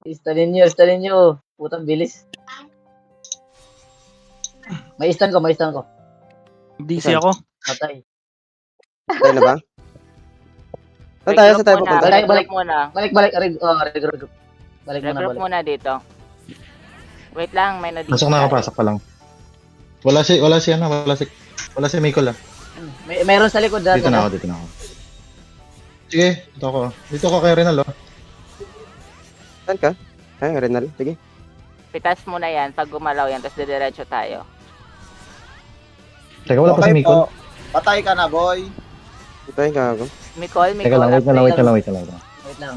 Stalin nyo. Putang bilis. May stun ko. DC ako. Patay. Tayo na ba? Saan tayo? Saan tayo pupunta? Balik. muna. Balik. Regroup. Balik Regroup muna. muna dito. Wait lang, may na-DC. Pasok na ako, pasok pa lang. Wala si Michael ah. Meron sa likod Dito na ako. Sige, dito ako. Dito ako kay Renal oh. Saan ka? Ay, Renal. Sige. Pitas muna yan, pag gumalaw yan, tapos didiretso tayo. Teka, wala pa si Michael. Patay ka na, boy. Ito yung gago. Mikol, Teka lang, wait lang. Wait lang.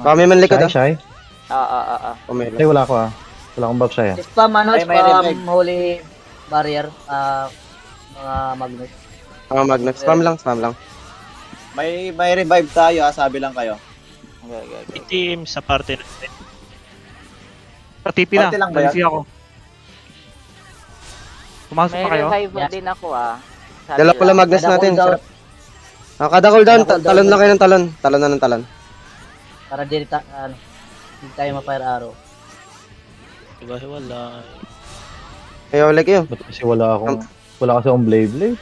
Baka may manlikod ah. Shy? Oo. Pumelo. Ay, wala ako ah. Wala akong buff Shy ah. Spam May revive. holy barrier. Mga magnet. Magnet. Spam lang. May revive tayo, sabi lang kayo. Okay. Team sa parte natin. Patipi na. Parte lang ba yan? DC ako. Pumasok May pa kayo. revive din ako Sabi Dala ko lang magnets Kada natin. cooldown. Sarap. Kada cooldown, Kada cooldown. talon lang kayo ng talon. Talon na ng talon. Para hindi tayo ma-fire arrow. Diba, wala. Ayaw ulit kayo. Ba't kasi wala kasi akong Blade.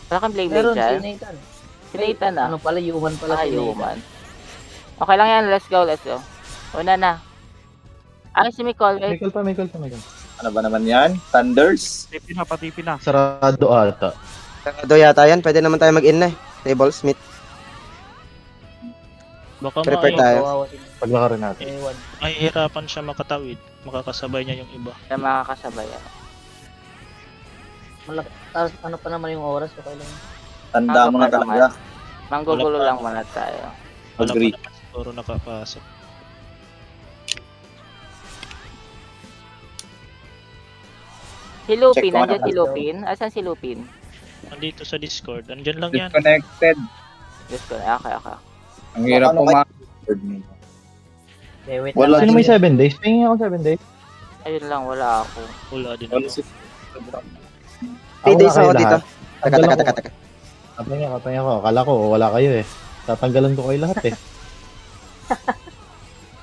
Wala kang blade Meron dyan. si Nathan. Si Nathan Ano pala, human pala si Nathan. human. Okay lang yan, let's go. Una na. Si Mikol, wait. Michael. Ano ba naman yan? Thunders? Patipi na. Sarado ata. Sarado yata yan. Pwede naman tayo mag-in na eh. Table Smith. Baka Prepare tayo. Kawawa si Paglaka rin natin. Ewan. mahihirapan siya makatawid. Makakasabay niya yung iba. Na makakasabay yan. Tapos ano pa naman yung oras, okay lang. Tanda mo na talaga. Manggugulo Wala pa. lang muna tayo. Wala Agree. pa naman siguro nakapasok. Si Lupin, Check ko nandiyan na. si Lupin. Asan si Lupin? Nandito sa Discord. Andyan lang yan. Disconnected. Diyos ko, okay. Ang hirap Ano pumasok. Okay, wait Wala lang. Sino may 7 days? Pingin ako 7 days. Ayun lang, wala ako. Wala din Wala ako. si... 3 days na kayo ako dito. lahat. Taka. Kapanya ko. Akala ko wala kayo eh. Tatanggalan ko kayo lahat eh.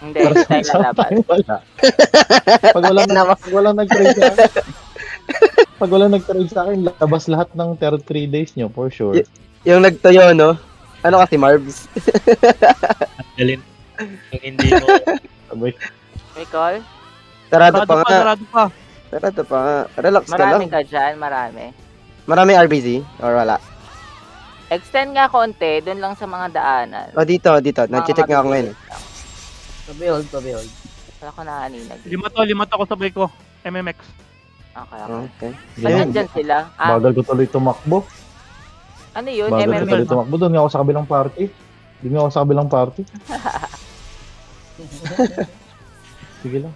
Hindi, hindi tayo lalaban. Wala. Pag walang nag-trade sa akin. Pag walang nag-trade sa akin, labas lahat ng 3 days nyo, for sure. Yung nagtayo, no? Ano kasi, Marbs? Dalin. Yung hindi mo. Sabay. Mikol, Sarado pa nga. Sarado pa. Relax ka lang. marami ka dyan, marami. Marami RBZ? Or wala? Extend nga konti, dun lang sa mga daanan. O, dito. Nag-check nga ako ngayon. Pabehold. Wala ko nakaninag. 5 to ako sabay ko. MMX. Okay. Okay. Ba't Yun. nandyan sila? Bagal ko tuloy tumakbo. Ano yun? Bagal ko MMM? tuloy tumakbo. Doon nga ako sa kabilang party. Sige lang.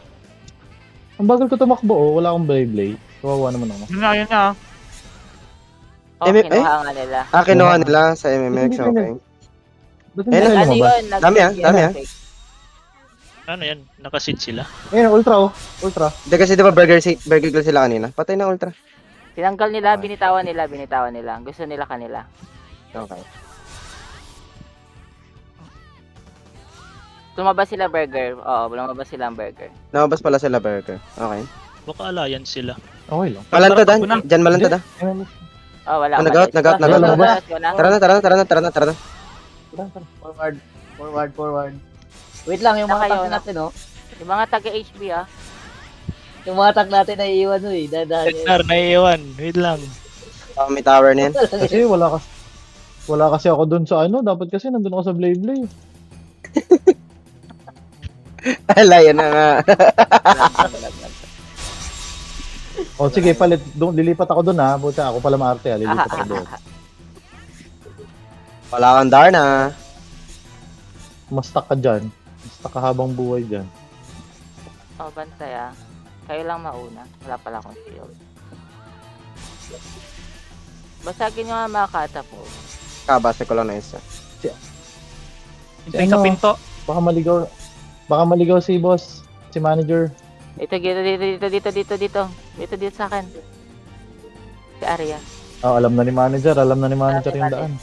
Ang bagal ko tumakbo oh. Wala akong blade. Kawawa naman ako. Yun nga. Kinuha nga nila. Kinuha nila sa MMX. Okay. Ba't Eh, hindi kayo Ano lumabas? yun? Dami, dami, Ano yan? Nakasid sila. Ayun, ultra oh. Ultra. Hindi kasi diba burger girl sila kanina? Patay na ultra. Tinanggal nila, binitawan nila. Gusto nila kanila. Okay. Lumabas sila burger. Oo, lumabas sila ang burger. Namabas pala sila burger. Okay. Baka alliance sila. Okay lang. Malantad ah. Una. Diyan malantad ah. Oh, wala. Nag-out. Tara na. Forward. Wait lang, yung mga Nakayaw tag na. natin oh. Yung mga taga-HB Yung mga tag natin na iiwan eh. Dadahan Edgar, naiiwan. Wait lang. May tower na yan. Kasi wala kasi ako doon sa ano. Dapat kasi nandun ako sa Blade. Ala, yan na nga. O sige, palit. Lilipat ako doon ha. Buta ako pala maarte ha. Lilipat ako doon. Wala kang Darna. Mas stuck ka dyan. Mas stuck ka habang buhay dyan. Oh, bantay Kayo lang mauna. Wala pala akong shield. Basagin nyo nga mga catapult. Kabase ko lang na isa. Hintay sa Ano? pinto. Baka maligaw si boss. Si manager. Dito sa akin. Si Arya. Alam na ni manager yung daan.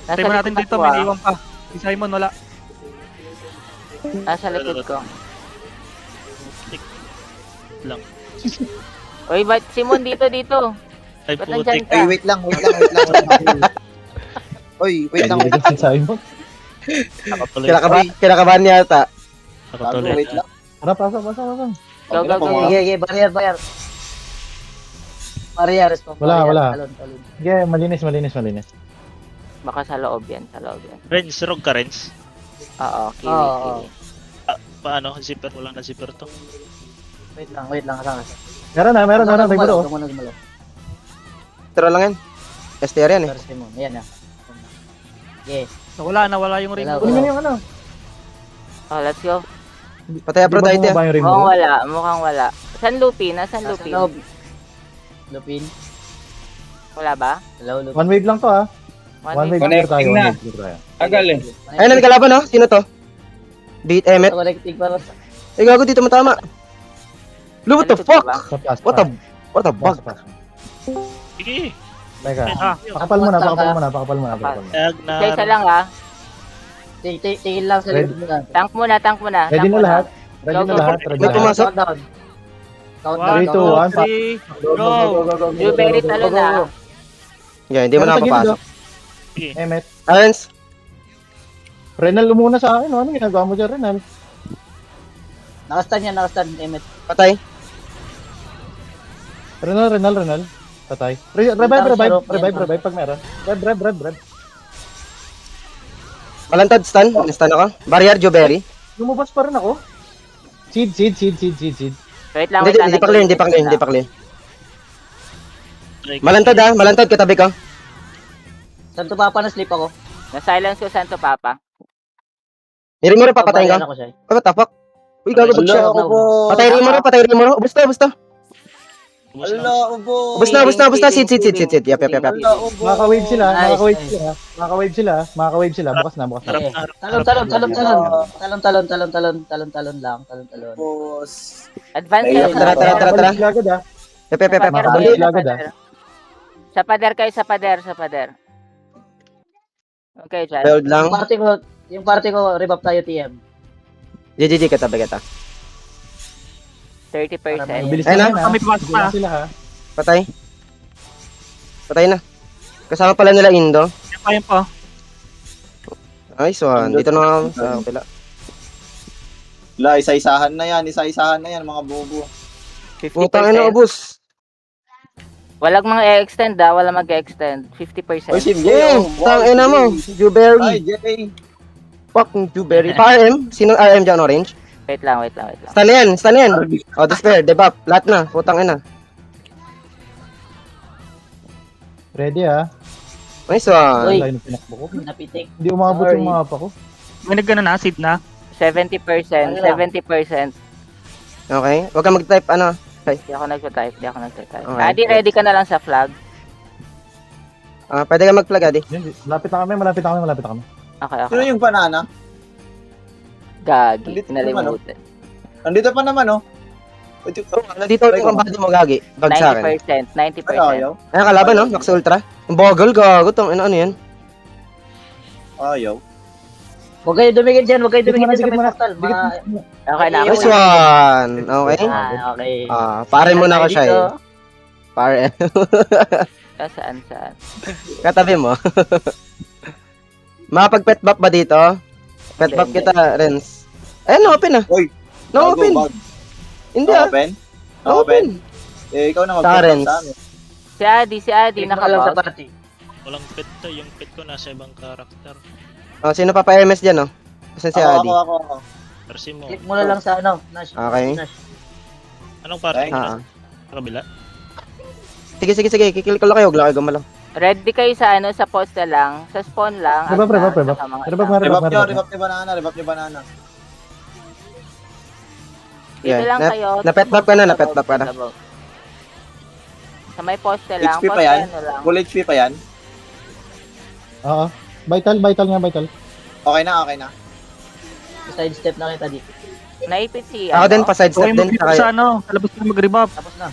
Nasa Tayo natin likod dito. ako, May naiwan pa. Si Simon wala. Nasa likod ko. Tik lang. Uy, ba't Simon dito? Ay, Ba't nandyan putik. ka? Ay, wait lang. Oy, wait lang. Hindi kasi sabi mo. Nakatuloy. Kinakabahan niya ata. Gago, Nakatuloy. wait lang. Tara, pasok. Go, go, go. Sige, barrier. Barrier, respond. Wala, wala. Talon. Sige, malinis. Baka sa loob yan. Renz, rog ka, Renz. Oo, kiwi. Oo. Paano? Zipper? Wala na zipper to. Wait lang. Kasama. Meron na. May gulo. Gumalo. Tira lang yan. STR yan eh. First mo. Ayan na. Yes. Nawala yung ring. Wala, Kunin mo na yung ano. Oh, let's go. Patay Aphrodite. Di ba bumaba yung ring mo? Mukhang wala. San Lupin? Nasaan Nasa Lupin? loob. Lupin. Wala ba? Hello, Lupin. One wave lang to ha. One wave clear tayo. Connecting na. One wave clear tayo. Tagal eh. Ayun na, may kalaban no? Sino to? Beat Emmet. Connecting para sa... Ay, gago dito matama. Lu, what the Nandito fuck? ba? Sa pass. What a bug? Sige. Teka. Ah, Pakapal mo na. tag na. Isa lang ha. Tingin lang sa Ready? likod mo lang. Tank muna. Ready na lahat? Go, go, May pumasok. Countdown. 3, 2, 1, Go. Blueberry talo na. Yeah, hindi mo nakapapasok. Sige. Emmet. Arens, Renal lumuna sa akin. Ano ginagawa mo dyan, Renal? Nakastan, Emmet. patay. Renal. Patay. Revive pag meron. Rev. Malantad, stun. Stun ako. Barrier, Jewberry. Lumabas pa rin ako. Seed. Wait lang. Hindi pa clear. Malantad ah, malantad katabi ko. Santo Papa na sleep ako. Na-silence ko Santo Papa. Rimoro papatayin ka. Babayan ako siya. What the fuck? Uy, gago bag siya. Ala, ubo. Patay Rimoro. Basta. Ala, ubo. Basta. Sit. Yap. Ala, ubo. Makaka-wave sila. Nice. Makaka-wave sila. Bukas na. Harap Okay. na, harap. Talon. Boss. Advance Ayun, kayo. tara. Sila agad ah. Yap. Makakabalik sila agad ah. Sa pader. Okay, Chan. Build lang. Yung party ko, rebuff tayo TM. GG katabi kita. 30%. Bilis Ayun na na. yan ah. Bilis sila ha. Patay na. Kasama pala nila Indo. Ayun pa. Nice one. Dito na sa kapila. La, isa-isahan na yan, mga bobo. 50%. Putang ina, ubus. Walang mga e-extend ha. Walang mag-extend. 50%. Oy, si Jay. Tang ina mo. Ay, Jewberry. Jay. Fucking Jewberry. RM? Sinong RM dyan orange? Wait lang. Stun yan. Oh, despair. Debuff. Lahat na. Putang ina. Ready ah. Nice one. Uy. Wala yung pinakbo ko. Napitik. Hindi umabot Sorry. yung mapa ko. May nagana na, seed na. 70%. Ano lang? 70%. Okay. Huwag kang mag-type ano. Di ako nagtatype. Okay. Adi, ready ka na lang sa flag. Pwede ka mag-flag, Adi. Yun, malapit na kami. Okay. Sino yung banana? Gagi. Nandito Pinalimutan. Nandito pa naman, oh. Nandito yung body mo, Gagi. Bag sa akin. 90%. Ay, 90%. ayaw. Ayan, kalaban, no? Max Ultra. Ang bogol, gago. Ano yan? Ayaw. Huwag kayo dumikit dyan sa Dikit may mo na. portal. Okay na. Nice one. Okay. Okay. Pare mo na ako siya eh. Pare. Saan? Katabi mo. Makapag-pet buff ba dito? Pet buff kita, Renz. Ayun, open ah. Uy. No, open. Bag. Hindi ah. Open? Open. Eh, ikaw na Tarens. sa amin. Si Adi, Click mo lang sa nakabout. party. Walang pet to. Yung pet ko nasa ibang karakter. Oh, sino pa pa-MS dyan, oh? Asan si Adi? Ako. Persi mo. Click mo na lang sa ano, Nash. Okay. Nash. Anong party mo Ah. na? Sa kabila? Sige. Kikil ko lang kayo. Huwag lang kayo gumalaw. Ready kayo sa sa poste lang. Sa spawn lang. Rebuff. Rebuff nyo banana. Dito Yeah, lang kayo. na-pet buff ka na. Sa may poste lang. HP pa Poste yan? ano lang. Full HP pa yan? Oo. Vital nga. Okay na. Side step na kita dito. Naipit si Ako din, pa-sidestep din. Saka, Labas ka mag-rebuff. Tapos na.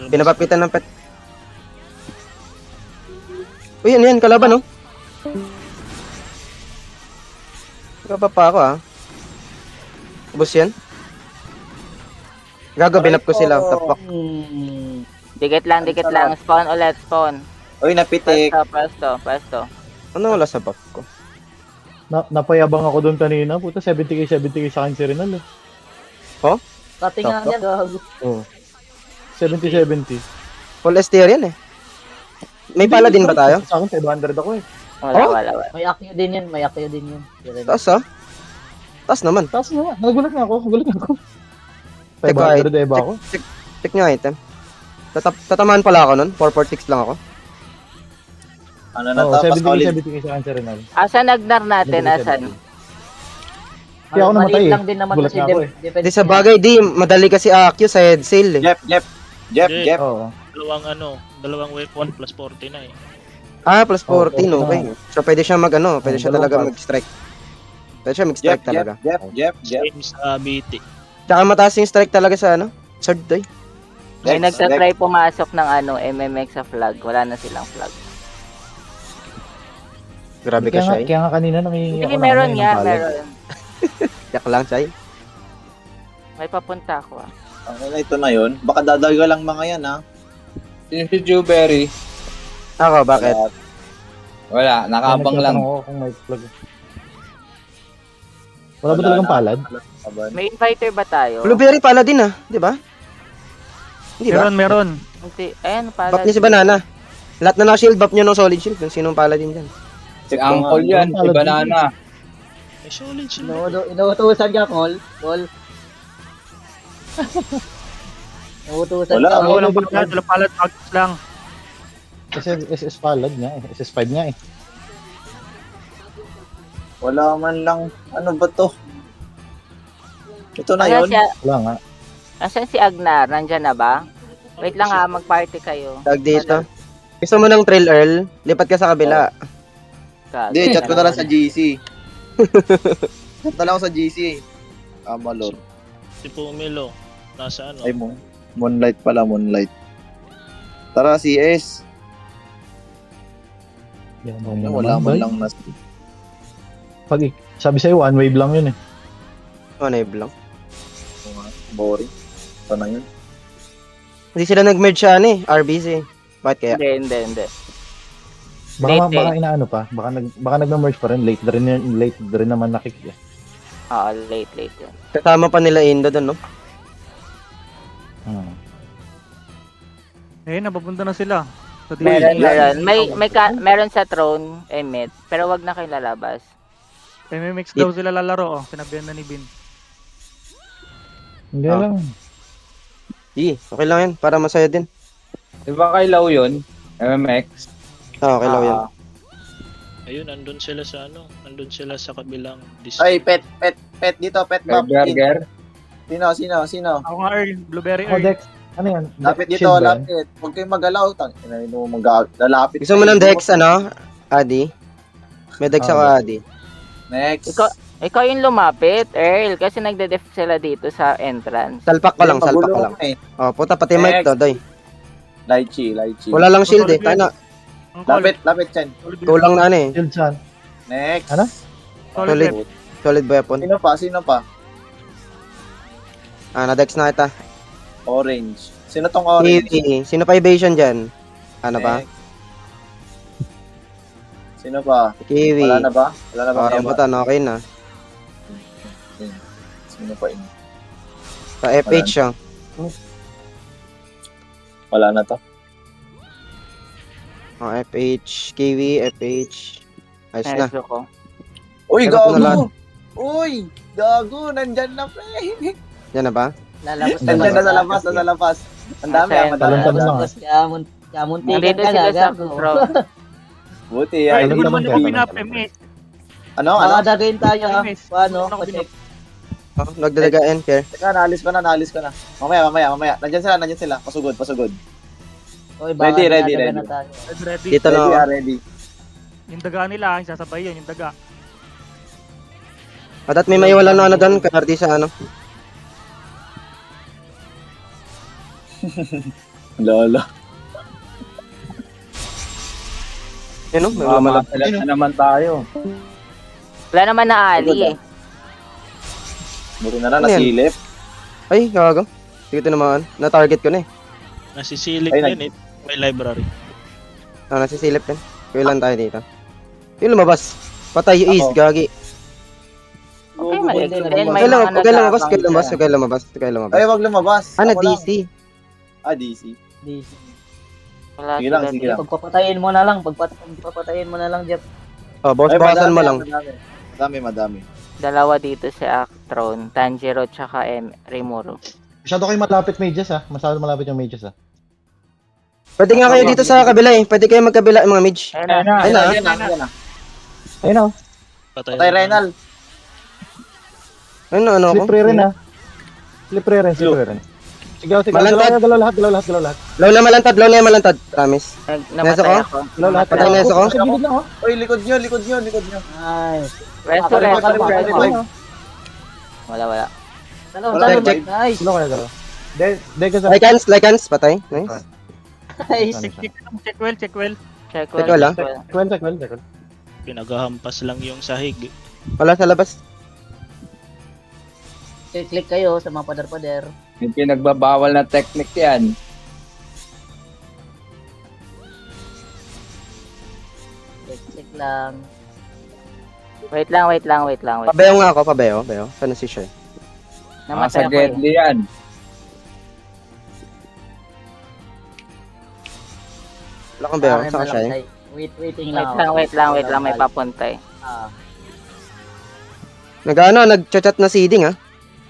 binabapitan ng pet. Uy, yan, kalaban, oh. Baba pa ako Ubus yan. Gago, binap ko sila. Tapak. Dikit lang. Spawn ulit, spawn. Uy, napitik. Pwesto. Ano wala sa back ko? Napayabang ako doon kanina. Puta, 70k sa akin si Renal eh. Pati nga Sakto. niya, gago. Oo. 70. Full STR yan eh. May pala din ba tayo? Sa akin, 500 ako eh. Wala. May akyo din yun. Taas Taas naman. Tapos nga, nagulat nga ako. Check ko 500 Eva ako. Check nyo item. Tatamaan pala ako nun. 446 lang ako. Ano na Oo, to? Pasolid. 70k sa akin si Renal. Asan nagnar natin? Asan? Kaya ako namatay Maliit eh. lang din naman Gulat kasi nga ako eh. defense Di sa niya. bagay, madali kasi Akyo sa head sale eh. Jep. Oo. Dalawang wave 1 plus 40 na eh. Plus 14, Oo, okay. So pwede siya pwede siya talaga mag-strike. Pwede siya mag-strike talaga. Jep. Same sa BT. Tsaka mataas yung strike talaga sa sword doy. May nagtatry pumasok ng MMX sa flag. Wala na silang flag. Grabe ka siya eh. Kaya nga kanina nangingi Hindi, ako meron ng nga, palad. meron. Yak lang, Chay. May papunta ako Ito na yun. Baka dadaga lang mga yan, ha? Sino si Jewberry? Ako, bakit? Wala, nakabang Kaya lang. nagtatanong ako kung may plug. Wala ba talagang palad? May inviter ba tayo? Blueberry pala din di ba? Hindi ba? Meron. Hindi. Ayan, pala. Buff niya si Banana. Lahat na naka-shield, buff niya ng solid shield. Kung sinong pala din dyan. Si Uncle yan, si Banana. May solid sila. Inuutusan ka, Col. Inuutusan Wala, ka. wala. Walang palad, practice lang. Kasi SS palad nga eh. SS5 nga eh. Wala man lang. Ano ba to? Ito na Asan yun. Wala nga. Asan si Agnar? Nandyan na ba? Wait lang mag-party kayo. Tag dito. Gusto mo ng Trail Earl? Lipat ka sa kabila. Hindi, chat ko na lang sa GC. Chat na lang ako sa GC. Malor. Si Pumelo. Nasa Ay, Moonlight pala, Moonlight. Tara, CS. Yan, Wala man lang nas. Sabi sa'yo, one wave lang yun eh. Naive lang. Boring. Ito na yun. Hindi sila nag-merge sa RBC. Bakit kaya? Hindi. Baka, Late baka inaano pa. Baka nag-merge pa rin. Late rin naman nakik. Oo, late yun. Kasama pa nila Indo doon, no? Napapunta na sila. Meron. Meron sa throne, Emmet. Pero wag na kayo lalabas. MMX daw sila lalaro, sinabihan na ni Bin. Hindi lang. Okay lang yan. Para masaya din. Di ba kay Lau yun? MMX? Okay lang yan. Ayun, andun sila sa andun sila sa kabilang Ay, pet dito, pet Kay map. Burger? Sino? Ako nga Earl, Blueberry Oh, Earl. Dex. Ano yan? Lapit dito, Shield ba yan? lapit. Huwag kayong magalaw. Lalapit. Gusto mo ng Dex, Adi? May Dex ako, Adi. Next. Ikaw yung lumapit, Earl, kasi nagde-def sila dito sa entrance. Salpak ka lang. Oh, puta, pati mic to, doy. Lychee. Wala lang shield eh. Tana. Lapit, Chen. Kulang na Shield saan? Next. Ano? Solid weapon. Sino pa? Na-Dex na kita. Orange. Sino tong orange? Kiwi. Sino pa evasion dyan? Ano ba? Next. Sino pa? Kiwi. Wala na ba? Rambutan, okay na. Sino pa yun? Sa FH siya. Wala na to. FH, Kiwi, FH. Ayos na. Nerso ko. Uy, Meron na lahat. gago! Uy, gago! Nandyan na, pre! Yan na ba? Lalabas Nandyan na sa labas. Ang dami, Asan? madami. Talon-talon lang. Kamuntikan Nandito ka sila na, sa gago. throne. Buti, Ay, ay. hindi naman Hindi kaya. mo pinap-MS. Ano? Makadagayin tayo, ha? Miss. Paano? Ano ko Pa-check. Nagdadagaan, care. Teka, naalis ko na. Mamaya. Nandyan sila. Pasugod. Oy, baka Ready. dinadagan na tayo. Ready. Dito na ako. Ready. Yung daga nila, sasabay yun, yung daga. At may maiwala na doon, kardi sa Lolo. May lumalab. Mamasalat na naman tayo. Wala naman na Ali eh. Buti na lang, Ano yan? nasilip. Ay, gago. Sige, ito naman. Na-target ko na eh. Nasisilip Ay, din eh. May library. Nasisilip yan. Kailan tayo dito? Yung lumabas. Patay yung Ace, Ako. gagi. Okay, maliit Pwede din. na May Kailan mga lumabas? Kailan lumabas? nagabang Kailan lumabas? dyan. Kailan lumabas? Kailan lumabas? Ay, wag lumabas. Ano, Ako lang. DC? DC. DC. Wala Sige lang, sila sige dito. lang. Pagpapatayin mo na lang. Pagpapatayin mo na lang, Jeff. Oh, boss, Ay, bakasan mo madami, lang. Madami. Dalawa dito si Actron, Tanjiro, tsaka Rimuru. Masyado kayo malapit mages ah. Masyado malapit yung mages ah. Pwede nga kayo dito sa kabila eh. Pwede kayo magkabila mga mage. Ayun na. Ayun na. Ayun na. Ayan na. Ayun oh. Patay, Patay, Renal. Ano ako? Slippery rin ah. Slippery rin. Sige, sige. Malantad. Galaw lahat. Law na malantad. Promise. Nasa Namatay ko? ako. Galaw lahat. Patay na isa ko? Sa gilid lang oh. Oy, likod nyo. Nice. Resto. Wala. Talon. Check. Nice. Sino kaya galaw? Deka sa... Like hands. Patay. Nice. Nice. Check Teka lang. Kwel. Pinagahampas lang yung sahig. Wala sa labas. Click kayo sa mga pader-pader. Yung pinagbabawal na technique yan. Click lang. Wait lang. Pabayo nga ako. Pabayo. Sana si Shay. Namatay Nasa ako eh. Gedli yan. Wala kang bayo. Akin Saka na lang, Shay. Tay. Waiting lang. Wait lang, may papuntay. Nag-chat na seeding ah.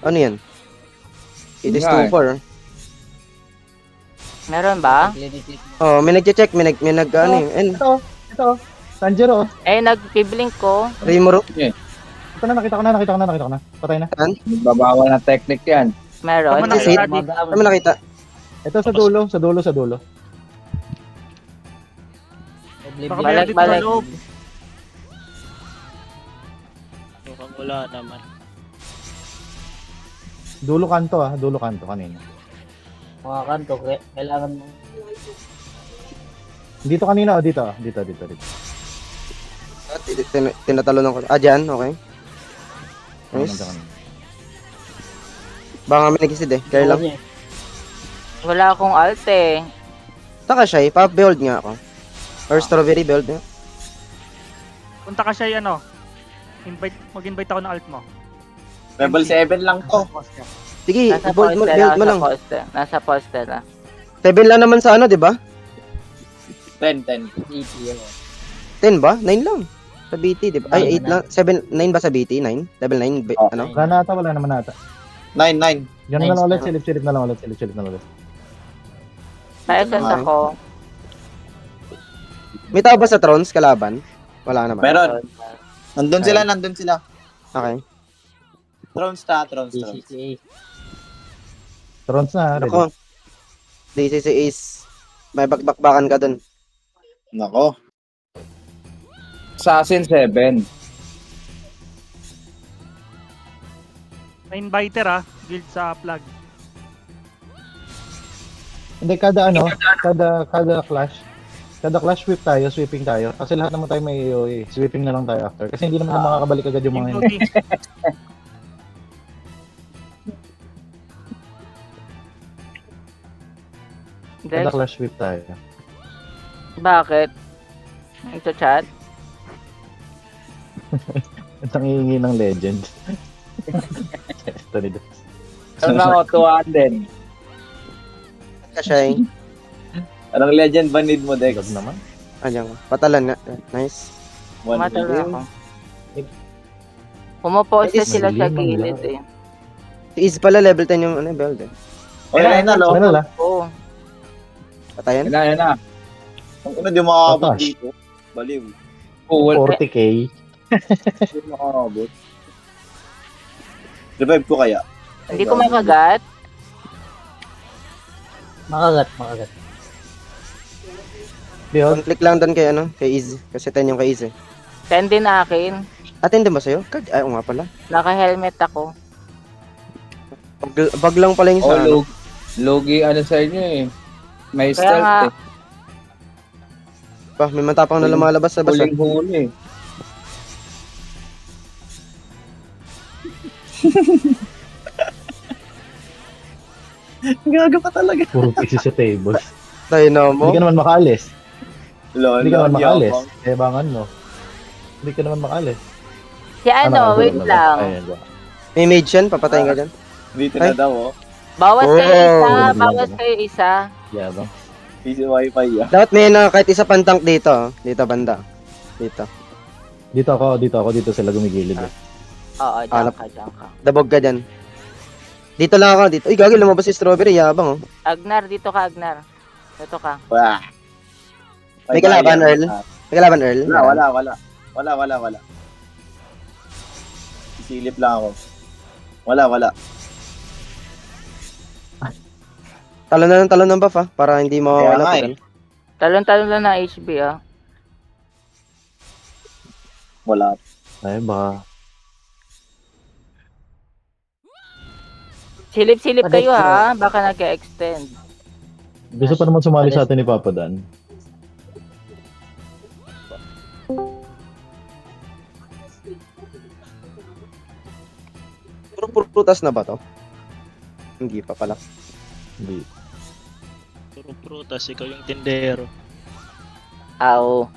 Ano yan? It is Nga eh. 2-4. Meron ba? Click. Oh, may nag-check. May nag-ano yun. Ito. Tanjiro. Nag-piblink ko. Rimuru. Ito na, nakita ko na. Patay na. Nagbabawal na technique yan. Meron. Ano si Sid? Ano mo nakita? Ito sa dulo. Balik. Mukhang wala naman. Dulo kanto kanina. Mga kanto, kailangan mo. Dito kanina dito. Tinatalo ko. Dyan. Okay. Nice. Kanina. Baka may nag-isid eh. Kaya lang. Wala akong alt eh. Saka Shay. Pa-build nga ako. Or strawberry build nga. Punta ka siya mag-invite ako ng alt mo. Level 7 lang to. Sige, Nasa build mo lang. Nasa poste na. 7 lang naman sa ano, di ba? 10. 10 ba? 9 lang. Sa BT, di ba? Ay, 8 lang. 9 ba sa BT? 9? Level 9? Oh. Ano? Wala naman nata. 9. Yan na lang ulit, silip na lang ulit. Sa essence ako. May tao ba sa Trons kalaban? Wala naman. Meron. Nandun sila. Okay. Trons. DCCA. Trons na, ready. Ako. DCC is may bakbakan ka dun. Nako. Assassin 7. May inviter guild sa plug. Hindi, kada clash sweeping tayo. Kasi lahat naman tayo may AOE. Sweeping na lang tayo after. Kasi hindi naman makakabalik agad yung mga yun. Including Kada clash sweep tayo. Bakit? Ito chat? At ang hihingi ng legend. Ito ni Dos. Ano na ako, 200. Kashay. Anong legend ba need mo, Dex? Gab naman. Andiyan. Patalan nga. Nice. Matal billion. ako. Pumaposte Is- sila sa Million, gilid eh. Si Iz pala level 10 yung ano, build eh. Oy, Renal, oh. Ano la? Oo. Patayan? Yan na. Kung ano, di makakabot Patash. dito. Baliw. Cool. 40k. Di makakabot. Revive ko kaya. Hindi ko makagat. Makagat. Build. Click lang doon kay ano, kay Iz. Kasi 10 yung kay Iz eh. 10 din akin. Atin din ba sa'yo? Card? Ay, oo nga pala. Naka-helmet ako. Bag lang pala yung Oh, sa ano. Logi ano sa inyo eh. May Kaya nga, stealth eh. May matapang na lumalabas sa basa. Huling-huli. Gaga pa talaga. Puro pieces sa tables. Dynamo. Hindi ka naman makaalis. Lol, Hindi ka naman makaalis. yabang. Ebangan mo. Hindi ka naman makaalis. Si ano, wait gulo na ba? lang. Ayan, ba? May mage yan, papatayin ka dyan. Dito na Ay. daw, oh. Bawas kayo Oh, isa, wala bawas naman. kayo isa. Yabang. PC wifi, ah. Dapat may na kahit isa pang tank dito. Dito banda. Dito. Dito sila gumigilid. Eh. Oo, Hanap. dyan ka. Dabog ka dyan. Dito lang ako, dito. Uy, gagi, lumabas si Strawberry, yabang, oh. Agnar, dito ka, Agnar. Dito ka. Wah. May kalaban, Earl? May kalaban, Earl? Wala. Isilip lang ako. Wala. Talon ng buff, ah. Para hindi mawawala. Kaya nga, pag- Talon-talon lang ng HB, ah. Wala. Ay, baka. Silip-silip kayo, ha. Baka nag-extend. Gusto pa naman sumali sa atin ni Papa Dan. Puro prutas na ba to? Hindi pa pala. Hindi. Puro prutas, ikaw yung tindero. Aw.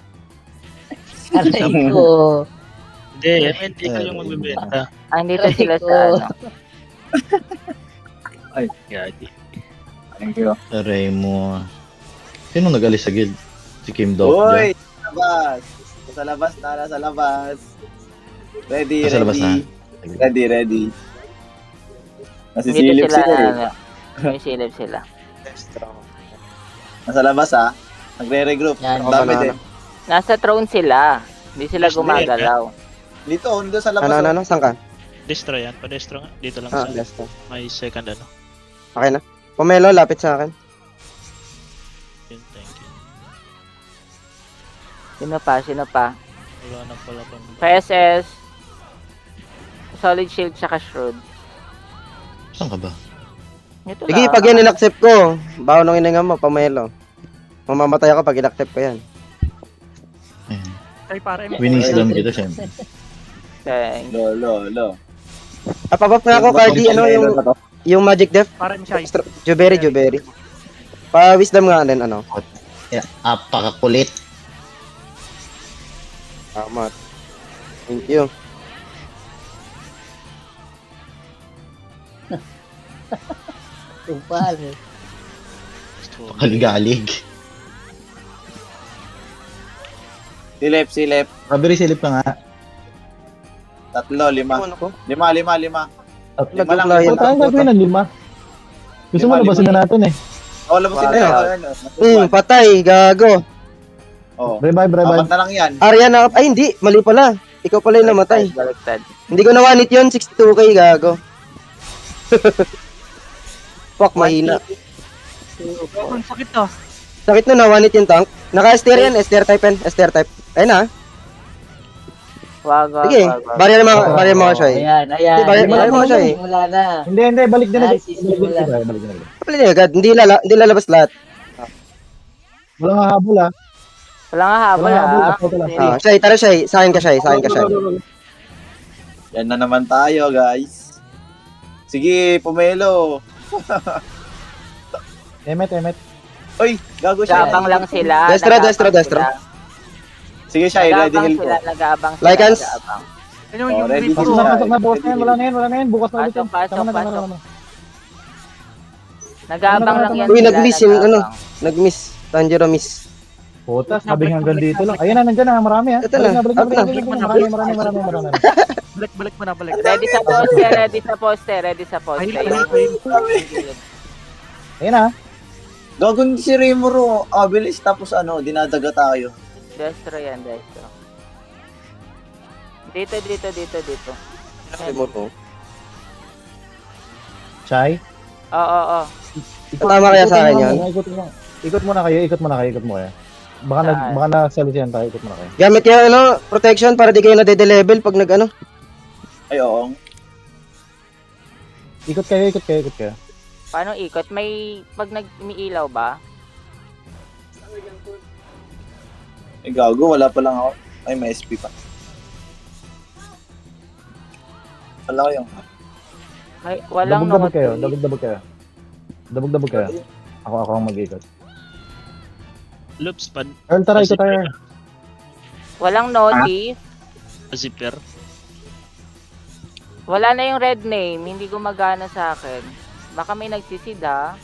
Aray ko. Hindi, hindi ka yung magbibenta. Andito sila sa ano. Ay, gagi. Thank you. Aray mo. Sino nag-alis sa guild? Si Kim Dog. Uy! Sa labas. Nasa labas. Ready. Nasa labas na? Ready. Andito Nasisilip sila, sila, eh. ano. May silip sila. Nasa labas, ha. Nagre-regroup. Yan. Ang dami din. Nasa throne sila. Hindi sila Yes, gumagalaw. Dito sa labas. Ano? Saan ka? Destroy yan. Pa-destro nga. Dito lang Ah, sa last to. may second ano. Okay na. Pomelo, lapit sa akin. Yun, thank you. Sino pa? Wala na pala pang... PSS. Solid Shield tsaka Shroud. Saan ka ba? Ito Sige, lang. pag yan in-accept ko, bawo nung ininga mo, Pomelo. Mamamatay ako pag in-accept ko yan. Ayan. Kay para Winisdom kita, syempre. Okay. Lo. Ah, papap na ako, Cardi, ano yung Magic Def? para siya. Juberry. Pa-wisdom nga din, ano? Yeah, apakakulit. Tama. Thank you. Tupal. Kaligalig. Silip. Strawberry silip ka nga. 3, 5. Ano ko? 5. At Lima lang. Naglayan tayo gagawin ng 5. Gusto mo Lima. labasin na natin eh. Oh, labasin na Hmm, yan. patay, gago. Oh. Revive. Apat na lang yan. Ariana, ay hindi, mali pala. Ikaw pala yung namatay. Baliktad. Hindi ko na-one hit yun, 62k, gago. Fuck, mahina. Ang sakit to. Sakit na na-one hit yung tank. Naka-STR yan, STR type yan, STR type. Ayun na. Wag. Sige, barrier mo ka siya eh. Ayan. Di ba, Ayan, mo siya eh. Wala na. Hindi, balik din Ay, agad. sisimula. Balik din agad. Kapalin niya agad, hindi lalabas lahat. Walang hahabol ah. Wala nga habol, Walang habol, ha. ito lang. Ah, Shay, tara Shay, sa akin ka Shay. Yan na naman tayo, guys. Sige, Pomelo. Emet. Uy, gago siya. Nag-aabang lang sila. Destro. nag-aabang sila. Sige siya, ready Nag-aabang heal ko. sila, nag-aabang sila. Lycans? nag-aabang. Ano yung Oh, ready green to ko? go. Pasok na, bukas na yan. Wala na yan. Bukas na ulit yan. Pasok. Tama na. Nag-aabang lang yan Uy, sila, nag-miss yung nag-aabang. Nag-miss. Tanjiro miss. Puta, sabi hanggang dito lang. Ayun na, nandiyan na. Marami ah. Ito na, Balik up na. Marami. Balik mo na, balik. Ready sa poste. Ayun na. Gago si Rimuro. Bilis. Tapos dinadaga tayo. Destro yan, Destro. Dito. Chai. Oo. Tama kaya sa akin yan? Ikot muna kayo. Baka nasalisihan tayo. Ikot muna kayo. Gamit yung protection para di kayo nade-level pag nag-ano. Ay, oo. Ikot kayo. Paano ikot? Pag umiilaw ba? Ay, gago. Wala pa lang ako. Ay, may SP pa. Wala ko yung... Ay, walang Dabog-dabog kayo. notice. Dabog-dabog kayo. Dabog-dabog kayo. Ako ang mag-ikot. Loops, Earl, tara, ito tayo. Walang notice. zipper. Wala na yung red name. Hindi gumagana sa akin. Baka may nagsisid ha.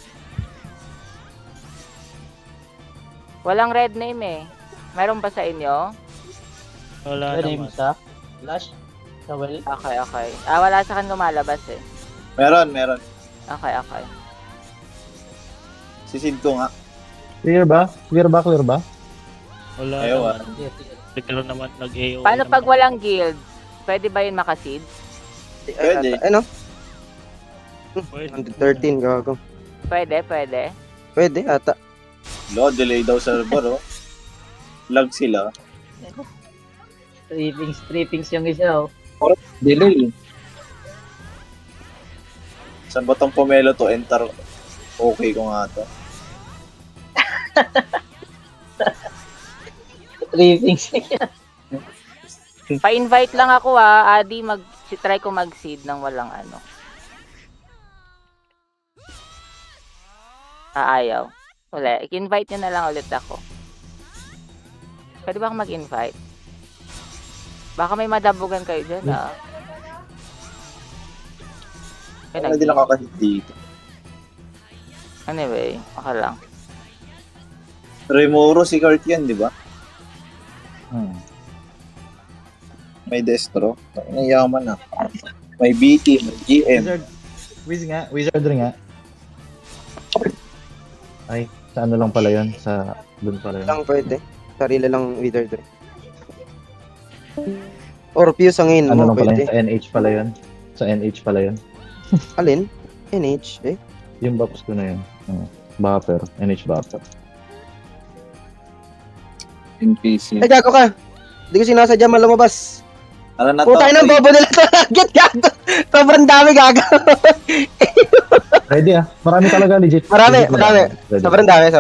Walang red name eh. Meron ba sa inyo? Wala Ano yung naman. sa? Flash? Towel? Okay, okay. Ah, wala sa akin lumalabas eh. Meron. Okay, okay. Sisid ko nga. Clear ba? Clear ba? Wala Ayaw, naman. Nagkaroon naman, nag-AO. Paano pag walang guild? Pwede ba yun makasid? Pwede. Ano? Pwede. 113, gago. Pwede. Pwede, ata. Lo, delay daw server, oh. Lag sila. Trippings yung isa, oh. Delay. Saan ba tong pomelo to? Enter. Okay ko nga to. Trippings. Pa-invite lang ako ha. Adi, try ko mag-seed ng walang ano. Ayaw. Wala. I-invite nyo na lang ulit ako. Pwede ba akong mag-invite? Baka may madabugan kayo dyan ha. Hindi lang kakahit dito. Anyway, okay lang. Remoro si Kurt yan, di ba? May Destro. Nayaman na. May BT, may GM. Wizardry nga. Ay, sa ano lang pala yun? Doon pala yun. Lang pwede. Sarili lang wizardry. Or Fuse ang in Ano mo, lang pala pwede. yun? Sa NH pala yun. Sa NH pala yun. Alin? NH, eh? Yung buffs ko na yun. Buffer. NH buffer. NPC. Ay, gago ka! Hindi ko sinasadya man lumabas. Ano na to? Putay ng bobo nila sa target, gago! Sobrang dami, gago! Ready ah. Marami talaga, legit. Marami. Ready. Sobrang dami.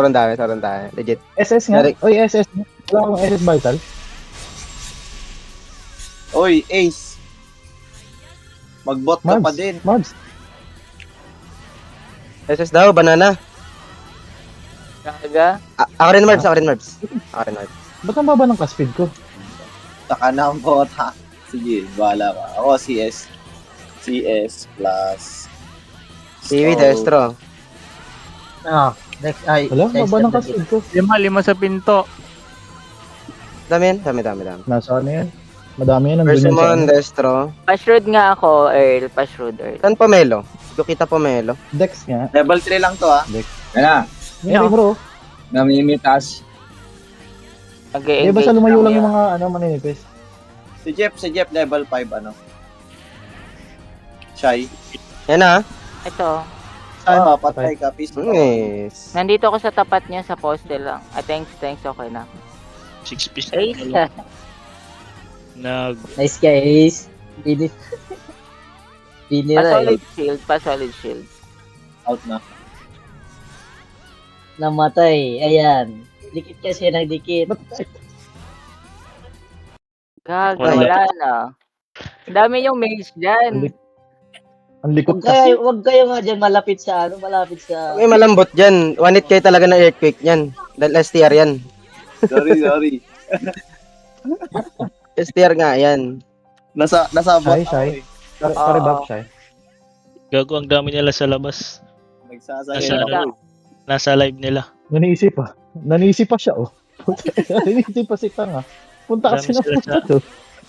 Legit. SS nga. Direct. Oy, SS. Wala akong SS vital. Oy, Ace. Magbot ka pa din. Mobs. SS daw, banana. Talaga? Ako rin, Marbs. Ba't ang baba ng cast speed ko? Taka na ang bota. Sige, bahala ka. Ako, CS. CS plus... Kiwi, Destro. Ah, next, ay. Wala, next baba ng step cast speed ko. Lima sa pinto. Dami. Nasa ano yan? Madami yan. First Nandun yan sa Summon, ano. Destro. Pashrood nga ako, Earl. Pashrood, Earl. Saan Pomelo? Hindi ko kita Pomelo. Dex nga. Level 3 lang to, ha? Yan na. Hindi bro. Namimitas. Eh, basta lumayo lang yung mga maninipis. Si Jeff, level 5, ano? Shy. Yan na. Ito. Ah, patay ka, peace. Yes. Nandito ako sa tapat niya sa poste lang. Ay, thanks. Okay na. 6 piece. Ace. Nice guys. Bini na eh. Pa-solid shield. Out na. Namatay. Ayan. Dikit kasi nagdikit. Gago, Wala. wala na. Ang dami yung mage dyan. Ang likot Huwag kasi. kayo nga dyan malapit sa malapit sa... May malambot dyan. One hit kayo talaga ng earthquake yan. Dahil STR yan. Sorry. STR nga yan. Nasa bot Shy. ako, eh. Sorry, Bob, shy. Gago, ang dami nila sa labas. Nagsasahil Nasa- ako. Nasa live nila. Naniisip pa siya, oh. Naniisip pa si Tanga. Punta kasi Marami na sila punta to.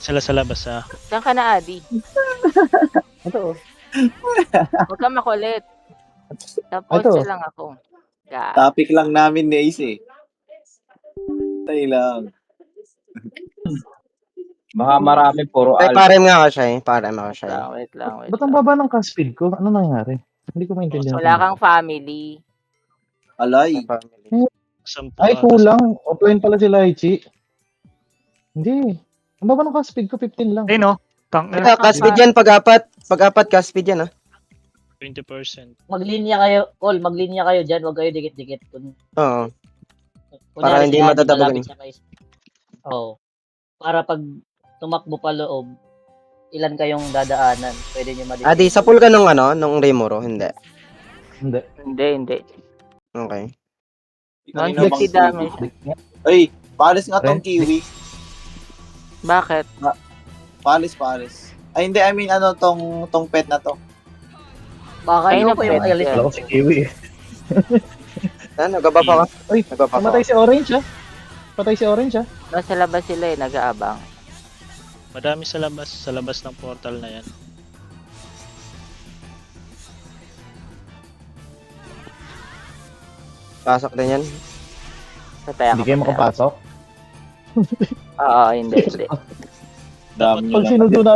Sila sa labas, ha. Saan ka na, Adi? Ito, oh. Huwag ka makulit. Tapos Ito. lang ako. Yeah. Topic lang namin ni Ace, eh. Tay lang. Baka marami puro Ay, al. parem nga ako siya eh. Wait lang. Ba't ang baba ng cast speed ko? Ano nangyari? Hindi ko maintindihan. Wala kang family. Alay. Sampu Ay, ata. kulang. Offline pala si Laichi. Hindi. Ang baba ng cast speed ko, 15 lang. Eh no. Tang Ito, cast speed yan pag-apat. Pag-apat, cast speed yan, ha. 20%. Maglinya kayo, maglinya kayo dyan, huwag kayo dikit-dikit. Oo. Kunyari Para hindi si Adi, matatabugan. malapit siya kayo. Oo. Para pag tumakbo pa loob, ilan kayong dadaanan. Pwede nyo ma-disable. Di sa pool ka nung ano, nung Remoro, hindi. Hindi. Hindi. Okay. Kanina 150 bang- damage. Ay, palis nga tong Ren? kiwi. Bakit? Palis. Ay, hindi, I mean, ano, tong pet na to. Baka Ayun nyo ang pa yung pwede. alis. Wala ko si Kiwi. Nagaba pa ka? Uy, Nagaba pa Patay si Orange ah. Patay si Orange ah. Nasa labas sila nag-aabang. Madami sa labas ng portal na yan. Pasok din yan. Patay ako. Hindi kayo makapasok. Oo, hindi. Dami Pag nila. sinundo na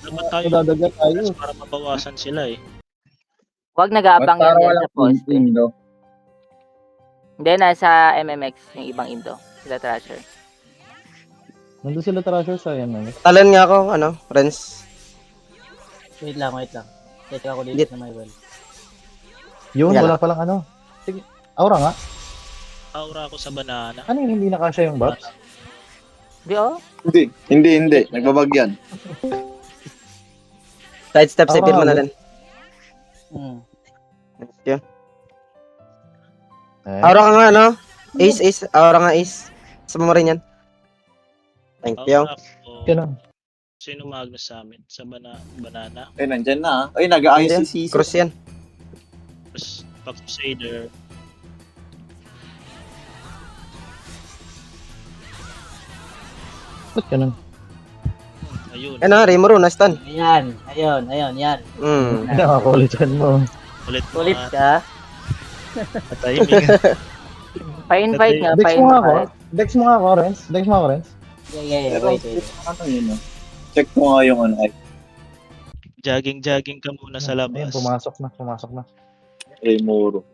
Dapat tayo madadagat tayo. para mabawasan sila eh. Huwag Ba't nag-aabang yan parang dyan walang sa poste. Indo? Hindi, nasa MMX, yung ibang Indo. Sila Thrasher. Nandun sila Thrasher sa yan. Ano? Talan nga ako, ano, Renz. Wait lang. Check ako dito Git. sa my well. Yun, Yan wala palang ano. Sige, aura nga. Aura ako sa banana. Ano yung hindi nakasya yung buffs? Di oh. Hindi. Nagbabag yan. Sidestep, Aura sipin mo nga, na bro. din. Yun. Eh, Aura ka nga, ano? Ace. Aura nga, Ace. Sama mo rin yan. Thank you. Aura ko. ganun. Sino Magnus sa amin? Sa banana. Ay, nandyan na. Ay, nag-aayos si Sisi. Cross yan. Tapos Crusader. Ba't ganun? Ayun. Ano, Remoro, na-stun. Ayan. Yan. Nakakakulitan mo. Ulit Ulit mga ka. timing. Pa-invite nga, Dex mo nga ako. pa-invite. Dex mo nga ako, Renz. Dex mo ako, Renz. Yeah. Pero, Wait. ano yun, no? Check ko nga yung ano, ay, Jogging ka muna sa Ayun, labas. pumasok na. Remoro.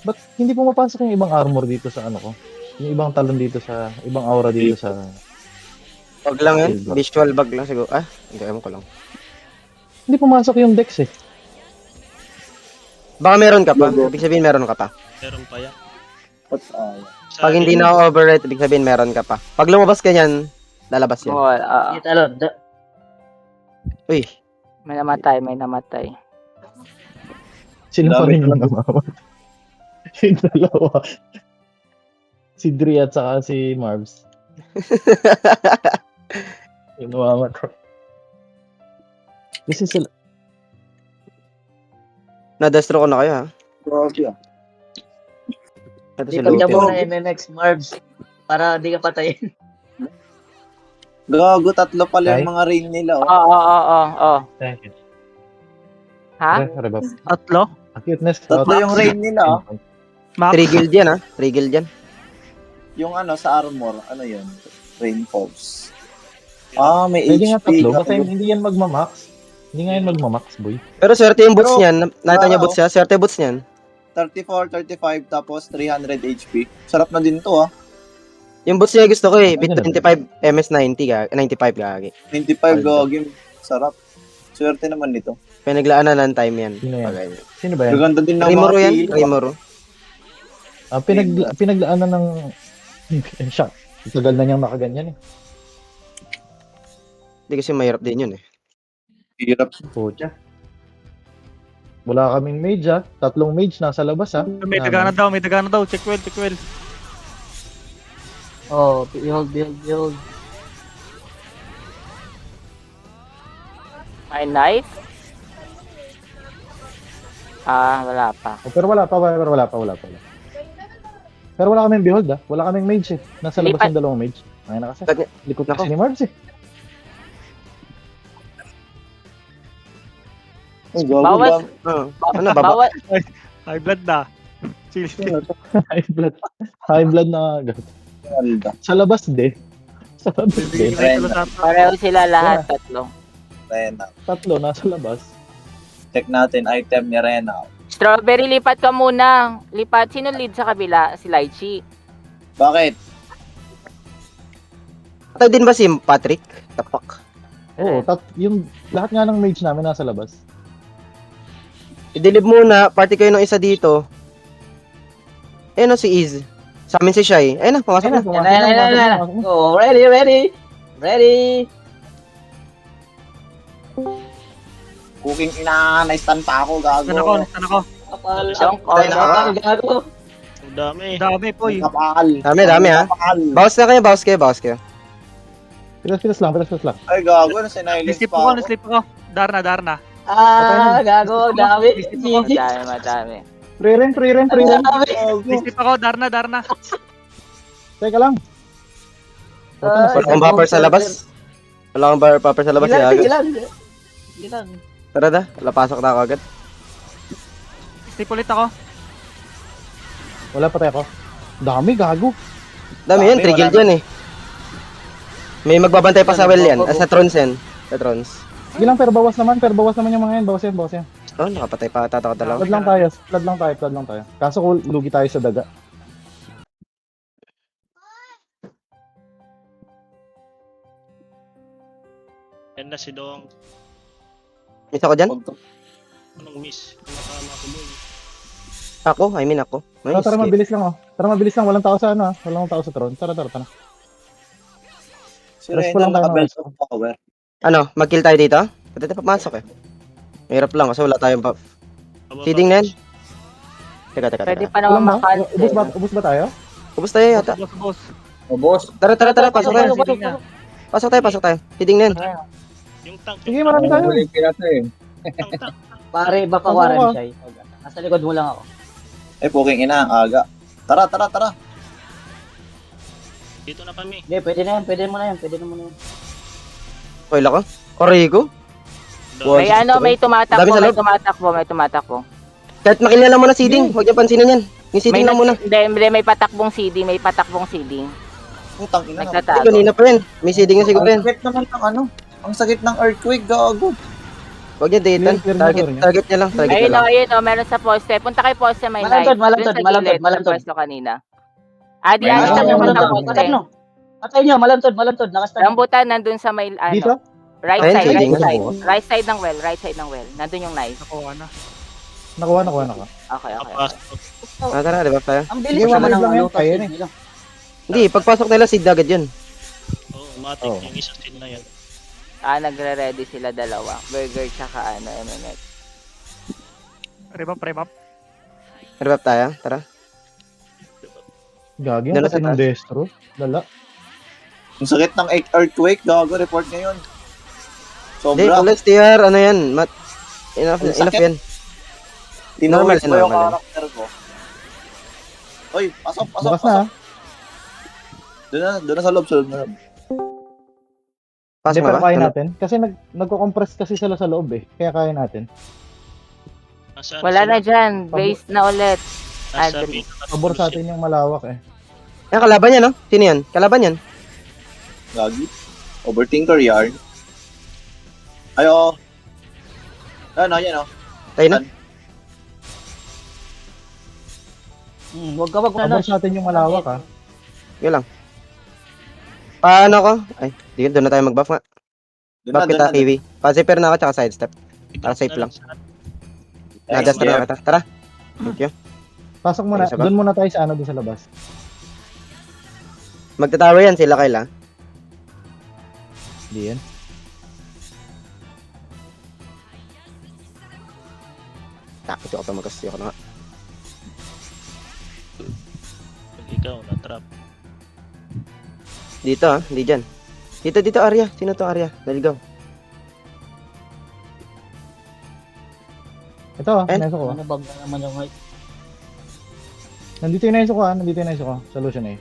Ba't hindi pumapasok yung ibang armor dito sa ano ko? Yung ibang talon dito sa, ibang aura dito sa... Bag lang yan. Visual bag lang siguro. Hindi, ewan ko lang. Hindi pumasok yung Dex eh. Baka meron ka pa. Ibig sabihin meron ka pa. Meron pa yan. Sa Pag hindi akin, na overrate, ibig sabihin meron ka pa. Pag lumabas ka yan, lalabas yan. Oo, Dito, alon. Uy, may namatay. Sino pa Dami rin yung namamat? Yung dalawa. Si Dri at saka si Marbs. Yung namamat. This is sila. na-destro ko na kayo ha. Grabe ah. Ito si Dito ka Lupin. muna MMX Marbs. Para di ka patayin. Gago, tatlo pala Ay. yung mga rain nila, oh. Oo. Thank you. Ha? Rebab. Tatlo? Cuteness. Tatlo yung rain nila, oh. Max. 3 guild yan ha. 3 guild yan. Yung ano, sa armor, ano yun? Rain Falls. Ah, may Pwede nga HP. tatlo kasi hindi yan magmamax. Hindi nga yan magmamax, boy. Pero swerte yung boots Pero, niyan. Nakita niya wow. boots niya? Swerte boots niyan. 34, 35, tapos 300 HP. Sarap na din to, ah. Yung boots niya gusto ko eh. Bit Ano 25 MS90 gagi. 95 gagi. 95 gagawin. Sarap. Swerte naman nito. Pinaglaan na ng time yan. Sino yan? Pagay. Sino ba yan? Gaganda din ng Rimoro mga yan. kill. Rimoro. Pinaglaanan ng... Siya. Tagal na niyang nakaganyan eh. Hindi kasi mahirap din yun eh. Hirap. Pucha. Wala kaming mage ah. 3 mage nasa labas ah. May dagana daw. Check well. Oh, behold. May knife? Wala pa. Oh, pero wala pa. Pero wala kaming behold ah. Wala kaming mage eh. Nasa labas Lipat. yung 2 mage. Ay na kasi. Bakit? Likot Nako. kasi ni Marbs eh. Ay, gago, Bawat- gago. Ano, baba? Bawat, High blood na. Chill. High blood na agad. Alda. Sa labas din. Sa labas din. pareho sila lahat, tatlo. Rena. 3 nasa labas. Check natin item ni Rena. Strawberry, lipat ka muna. Lipat. Sino lead sa kabila? Si Lychee. Bakit? Patay din ba si Patrick? Tapak. Oo, yung lahat nga ng mage namin nasa labas. I-delete muna. Party kayo ng isa dito. Ayun o si Iz. Sa amin si Shai. Ayun na, pumasok na. Yan na. Go, ready. Cooking ina, na-stun pa ako, gago. Nastan ako. Kapal. Isang Tayo na. Kapal, gago. Ang dami. Dami po eh. Kapal. Dami, ha? Kapal. Bawas na kayo, bawas kayo. Pilas lang. Ay, gago, na sinilence Naslip pa ako, ako. naslip ako. Darna. Gago, dami. GG. Madami. Free rin. Naslip ako, Darna. Teka lang. Wala akong buffer sa labas. Wala akong buffer sa labas. Sige Yaga. lang. Tara da, lapasok na ako agad. Naslip ulit ako. Wala pa tayo ako. Dami, gago. Dami yan, Dami, trigil wala dyan eh. May magbabantay pa sa well yan. Sa Trons yan. Sa Trons. Sige lang, pero bawas naman yung mga yan. Bawas yan. Oh, nakapatay pa ata ako dalawa. Flood lang tayo. Kaso lugi tayo sa daga. Yan na si Dong. Miss ako dyan? Anong miss? Nakamakuloy. Ako? I mean ako. Nice. Tara, mabilis lang. Walang tao sa ano, walang tao sa throne. Tara. Sino Rest yun ko lang ang tayo, nakabelt rest ko. of power? Ano, mag-kill tayo dito? Pwede tayo papasok eh. Mahirap lang kasi wala tayong buff. Seeding na yan? Teka. Pwede pa naman Walang ba? makancel. Ubus ba tayo? Ubus tayo yata. Boss. O boss, Tara, pasok tayo. Sige na. Pasok tayo. Seeding na yan. Yung tank. Sige, marami tayo. huli kaya to eh. Tank. Pare, baka Ano waran ba? siya. Nasa likod mo lang ako. Eh, cooking ina, ang aga. Tara. Dito na kami. Hindi, pwede mo na yan. Okay lang ko. Origo? Wow. May ano, may Dami sa loob. tumatakbo. Kahit makilala mo na seeding, huwag niyo pansinin yan. Yung seeding lang muna. Hindi, may patakbong seeding. Putang ina. Ay, Nagtatago. kanina pa yan. May seeding na siguro Ang yan. sakit naman ng ano. Ang sakit ng earthquake, gago. Huwag niya datan. Clear niya. Target niya lang. Ayun o, meron sa poste. Punta kay poste, may Malantod, knife. Dun sa malantod. gilid, sa pwesto kanina. Di May alis malantod, lang naman sa malantod. poste. Patay no. Patay nyo, malantod. Nakastan. Rambutan, nandun sa may, Dito? right Ayun, side. seeding. Right side ng well. Nandun yung knife. Nakuha na. Nakuha. Okay. Papasok. Tara, di ba tayo? Ang bilis Sige, naman mabilis ng lang yan, lutas kaya na nila. Hindi, pagpasok nila seed agad yun. Oo, matik Oo. yung isang sin na yan. Nagre-ready sila dalawa. Burger tsaka MMX. Rebap. Revive tayo, tara. Gagi, Dala kasi sa ng taas. destro. Dala. Ang sakit ng earthquake, gago. Report ngayon. Hindi, Sobra. ulit TR, ano yan? Enough Ang sakit. yan. Tinuwis normal, ko yung normal. karakter ko. Oy, pasok. Bukas na ha. Doon na sa loob. Hindi, Pasok na pero ba? kaya natin. Kasi nagko-compress kasi sila sa loob eh. Kaya kaya natin. Nasaan Wala na sila? dyan. Base na ulit. Nasa Adri. Pabor sa atin yung malawak eh. Yan, kalaban yan, no? Sino yan? Kalaban yan. Gagi. Overthinker yarn. Ay, oo. Ano, yan, oh. Tayo na. Wag ka Pabor sa atin yung malawak ha. Yun lang. Paano ko? Ay, di doon na tayo mag-buff nga. Doon Buff kita, Kiwi. Pa-zipper na ako, tsaka sidestep. I-drop safe na lang. sa- Na-adjust na kita. Tara. Thank you. Pasok muna. Ayos ba? Doon muna tayo sa ano doon sa labas. Magtatower yan sila Kayla. Hindi yan. Takot ako pa magkasti ako na nga. Pag ikaw, na-trap. Dito hindi dyan. Dito Arya. Sino to Arya? Naligaw. Ito ha, Eh? naiso ko. Ano bag na naman yung height? Nandito yung naiso ko ha. Nandito ko. Solution eh.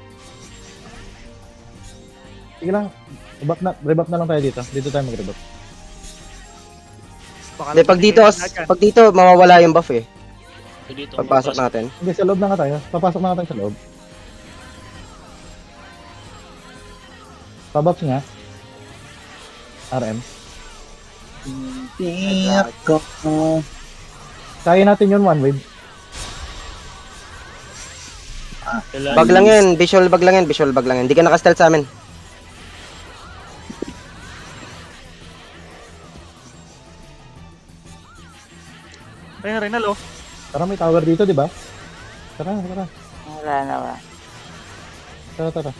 Sige lang. Rebap na lang tayo dito. Dito tayo mag-rebap. Baka Hindi, pag dito, mawawala yung buff eh. So, dito, Pagpasok mapasok. natin. Hindi, sa loob na nga tayo. Papasok na nga tayo sa loob. Pabox nga. RM. Tiyak ko. Kaya natin yun one wave. Kailangan- Bag lang yan. Visual bag lang yan. Hindi ka naka-stealth sa amin. Ayun, Renal oh. Tara, may tower dito, di ba? Tara. Wala na ba? Tara.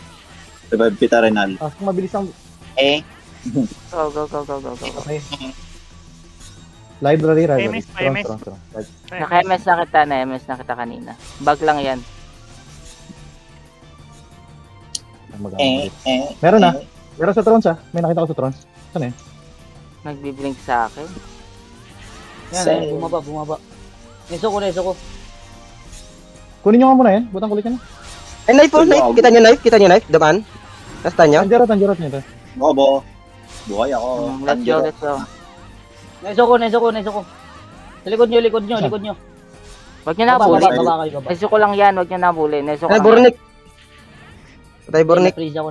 Revive kita, Renal. Pasok mabilis ang... Eh, Go. Okay. Library, MS, MS. Strong. Naka-MS na kita, na-MS na kita kanina. Bug lang yan. Meron na. Meron sa Trons, ah. May nakita ko sa Trons. Saan eh? Nagbiblink sa akin. Yan, bumaba. Neso ko. Kunin nyo nga muna yan. Butang kulit yan. Ay, knife po, knife. Kita nyo knife? Dumaan? Nastan nyo? Tanjirot nyo ito. Bobo. Buhay ako. Let's go. Neso ko. Sa likod nyo. Wag nyo na Baba bulin. kayo, baba. Neso ko lang yan, wag nyo na bulin. Neso ko Ay, lang. Burnik. Patay Burnik. Na-freeze ako.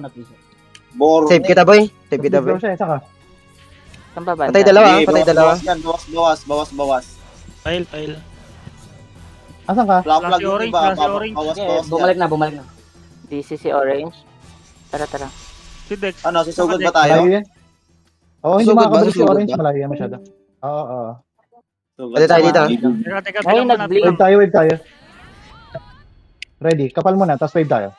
Bor. Save kita, boy. Save kita, boy. Siya, saka. Saan ba banda? Patay dalawa, patay dalawa. Bawas. Pile. Asan ka? Flag Flashy yung orange, iba. flashy orange. Bawas. Bumalik na. DCC Orange. Tara. Si Dex. Ano, sisugod ba Malayo tayo? yan? Oo, hindi Sugod ba? makakabalik si Sugod Orange. ba? Malayo yan masyado. Oo. Sugod. Pwede tayo dito. Teka, Ay, bilang ko na, nag-blink. bilang. Wave tayo. Ready. Kapal muna, tapos wave tayo.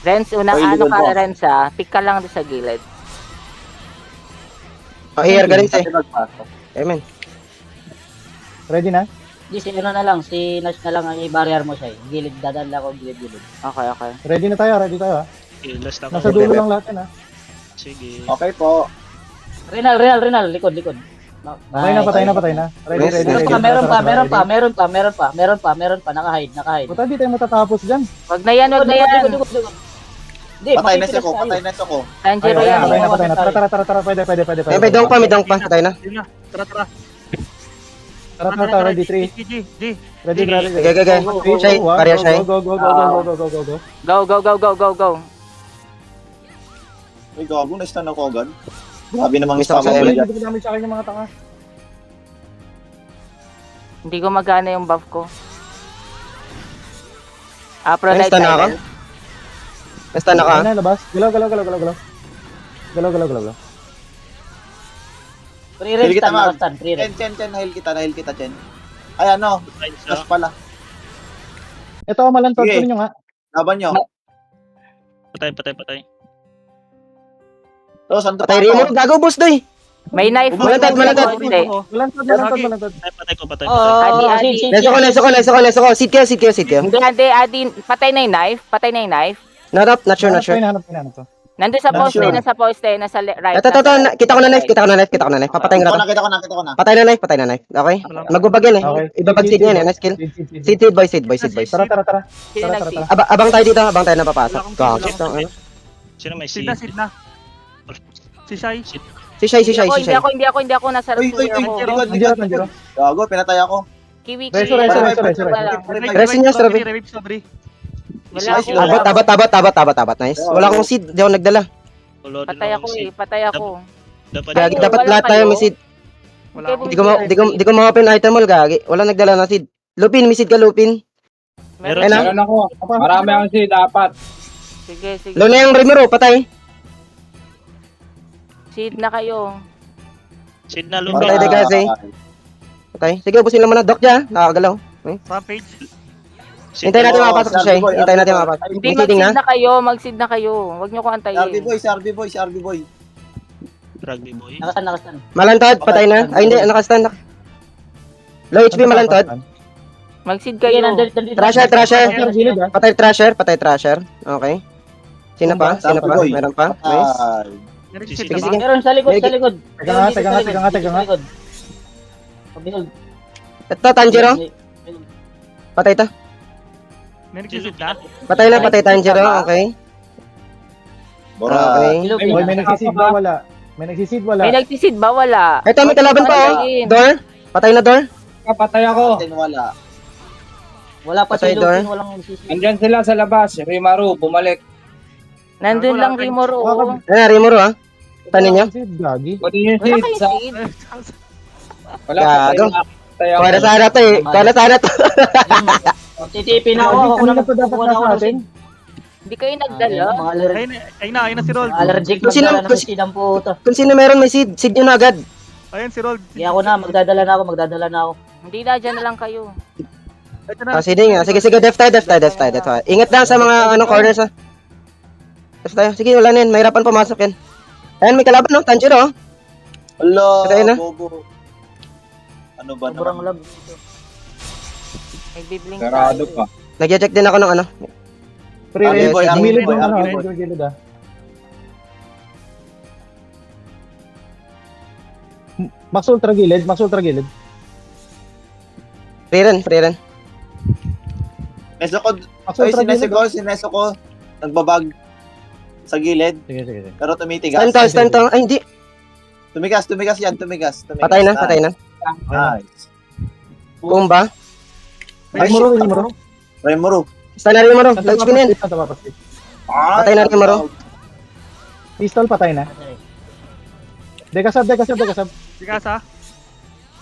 Renz, unang Oy, ano likod ka, mo. Renz ha? Pick ka lang doon sa gilid. AR ka rin, say. Amen. Ready na? Di, si ano na lang. Si Nash na lang ang i-barrier mo siya. Gilid, dadaan lang ako gilid. Okay. Ready na tayo, ah. Okay, last na Nasa ako. dulo lang lahat yan, ah. Sige. Okay po. Renal. Likod. Patay na. Ready. Meron pa. Naka-hide. Buta, di tayo matatapos dyan. Wag na yan. Likod. Di, Patay na mapipitas tayo. ako. Tanjiro Ay, yan. patay na. Tara. Pwede. Ay, may dong pa. Patay na. Yun na. Tara. Tara, ready, 3. G. Ready. Okay. Shay, pareha Shay. Go. Go. Uy, gago, na-stun ako agad. Grabe namang Miss ako sa spam. Evan. Hindi ko damage sa akin yung mga tanga. Hindi ko magana yung buff ko. Pro Ay, Knight stun na ako? Silent. Nastan na ka? Ayun na, labas. Galaw. Pre-range Kita, stun, ma'am. naka-stun. Pre-range. Chen, nahil kita, Chen. Ay, ano, Pile tas siya. pala. Ito, malantod. Sige. Kunin nyo nga. Laban nyo. Patay. So, saan to Patay rin mo. Gago, boss, doy. May knife. Malantad. Hindi. Malantod. Patay ko. Adi. Neso ko. Sit kayo. Hindi, Adi. Patay na yung knife. Not sure. Hanap ko. Nandun sa Not poste, sure. nasa right. Ito. Kita ko na knife. Papatayin ko na to. Kita ko na. Patay na knife. Okay? Magbabag yan eh. Okay. Ibabag seed yan eh. Nice kill. Seed boy. Tara. Sino nag-seed? Abang tayo dito. Abang tayo na papasok. Gagit ang ano. Sino may Sid seed? na. Si Shai. Si Shay. Hindi ako. Nasa Uy, receiver ko. Tanjiro. Gago, pinatay ako. Kiwi. Reso. Resin niya, Strawberry. Revive Strawberry. Wala ako. Tabat. Nice. Wala akong seed. Di ako nagdala. Tulo din Patay ako. Dapat Gagi, Ay, dapat wala lahat tayo kayo? may seed. Wala Okay, akong Di ko ma-open item all, gagi. Wala nagdala na seed. Lupin, may seed ka, Lupin. Meron Ayun na. Meron ako. Marami akong seed, dapat. Sige. Low na yung Rimuro, patay. Seed na kayo. seed na Patay lupa. din kasi. Patay. Sige, ubusin lang muna. Doc dyan, nakakagalaw. Rampage. Hintayin natin makapasok si Shay. Hintayin natin makapasok. Hindi, May seeding na. mag-seed na kayo. Huwag nyo ko antayin. Si RB boy. Rugby boy. Nakastan. Malantod, patay na. Ay, hindi, nakastan. Low HP, malantod. Mag-seed Kaya kayo. nandito. Trasher. Gilid, ah. Patay Trasher. Okay. Sino pa? Meron pa? Nice. Meron Sige, seed sige, na ba? sige. Meron sa likod. Teka nga. Pabihol. Ito, Tanjiro. Patay to. Meron seed na. Patay Tanjiro. Okay. Bora. Okay. Oy, may nagsisid ba? Wala. May nagsisid ba? Wala. Ito, may kalaban pa, oh. Door. Patay na door. Patay ako. Wala. Wala pa si Patay, Dor. Lupin, walang sisi. Andyan sila sa labas. Rimaru, bumalik. Nandun lang Rimoro. Ayan, Rimuro, ah. Tanin nyo. Gagi. Pwede yung Wala seed. kayo Sa, seed. wala, Gago. patay ako. Kuha na sana to eh. Titipin ako. Gagi, Ako kanina na pa dapat nasa atin. Hindi kayo nagdala. Mga allergic. Ayun na si Rold. Allergic Kung sino- magdala ng seed ang puto. Kung sino meron may seed, seed nyo na agad. Ayun si Rold. Hindi ako na, magdadala na ako. Hindi na, dyan na lang kayo. Ito na. Sige nga. Sige, def tayo. Ingat lang sa mga corners, ha. Def tayo. Sige, wala na yan. Mahirapan pumasok yan. Ayan, may kalaban, no? Tanjiro, oh. Hello, Patay na. bobo. Ano ba Sobrang naman? lag dito. Nagbiblink Sarado tayo. pa. Nag-check din ako ng ano. Pre, Army boy, sa army gilid boy, ng ano, army boy. sa gilid ah. Max Ultra gilid, Max Ultra gilid. Free rin. Neso ko, Max ay, Ultra gilid. sineso ko, nagbabag sa gilid, Sige. pero tumitigas. Stun to. Ay, hindi. Tumigas yan. Patay na. Nice. Kumba. Rimuru, Rimuru. Remoro. Stun na rin mo ro. Light spin yan. Patay na rin, Maro. Pistol patay na. Dekasab. Bigas ha.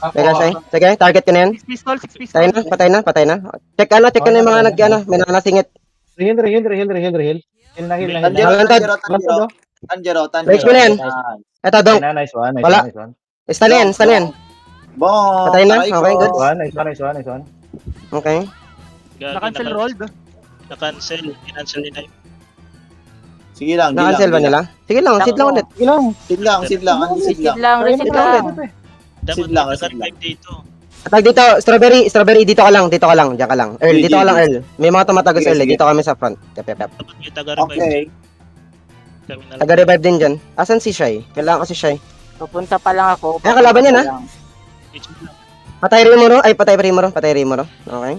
Teka siya. Sige, target ko na yan. 6 pistol, 6 pistol. Patay na. Check na yung mga may nanasingit. Rehil. Heal na. Tanjiro. Light spin na yan. Eto, dong. Nice one. Wala. Stun na yan. Bon. Patay na? aray ko. Okay, good. Nice one. Okay. Na-cancel rolled. Na-cancel ni Knife. Sige lang, Na-cancel ba nila? Sige lang, sit lang ulit. Ilang. Sid lang. Reset Sid lang. lang, reset lang. Dapat Sit lang, naka-revive dito. Atag dito, strawberry, dito ka lang, diyan ka lang. Earl, dito ka lang, Earl. May mga tumatagos Sige, Earl, sige. dito kami sa front. Yep. Dapat may taga-revive. Okay. Kami na lang. Taga-revive din dyan. Asan si Shai? Kailangan ko si Shai. Pupunta pa lang ako. Ay, kalaban yan, ha? HP lang. Patay Rimuro. Okay.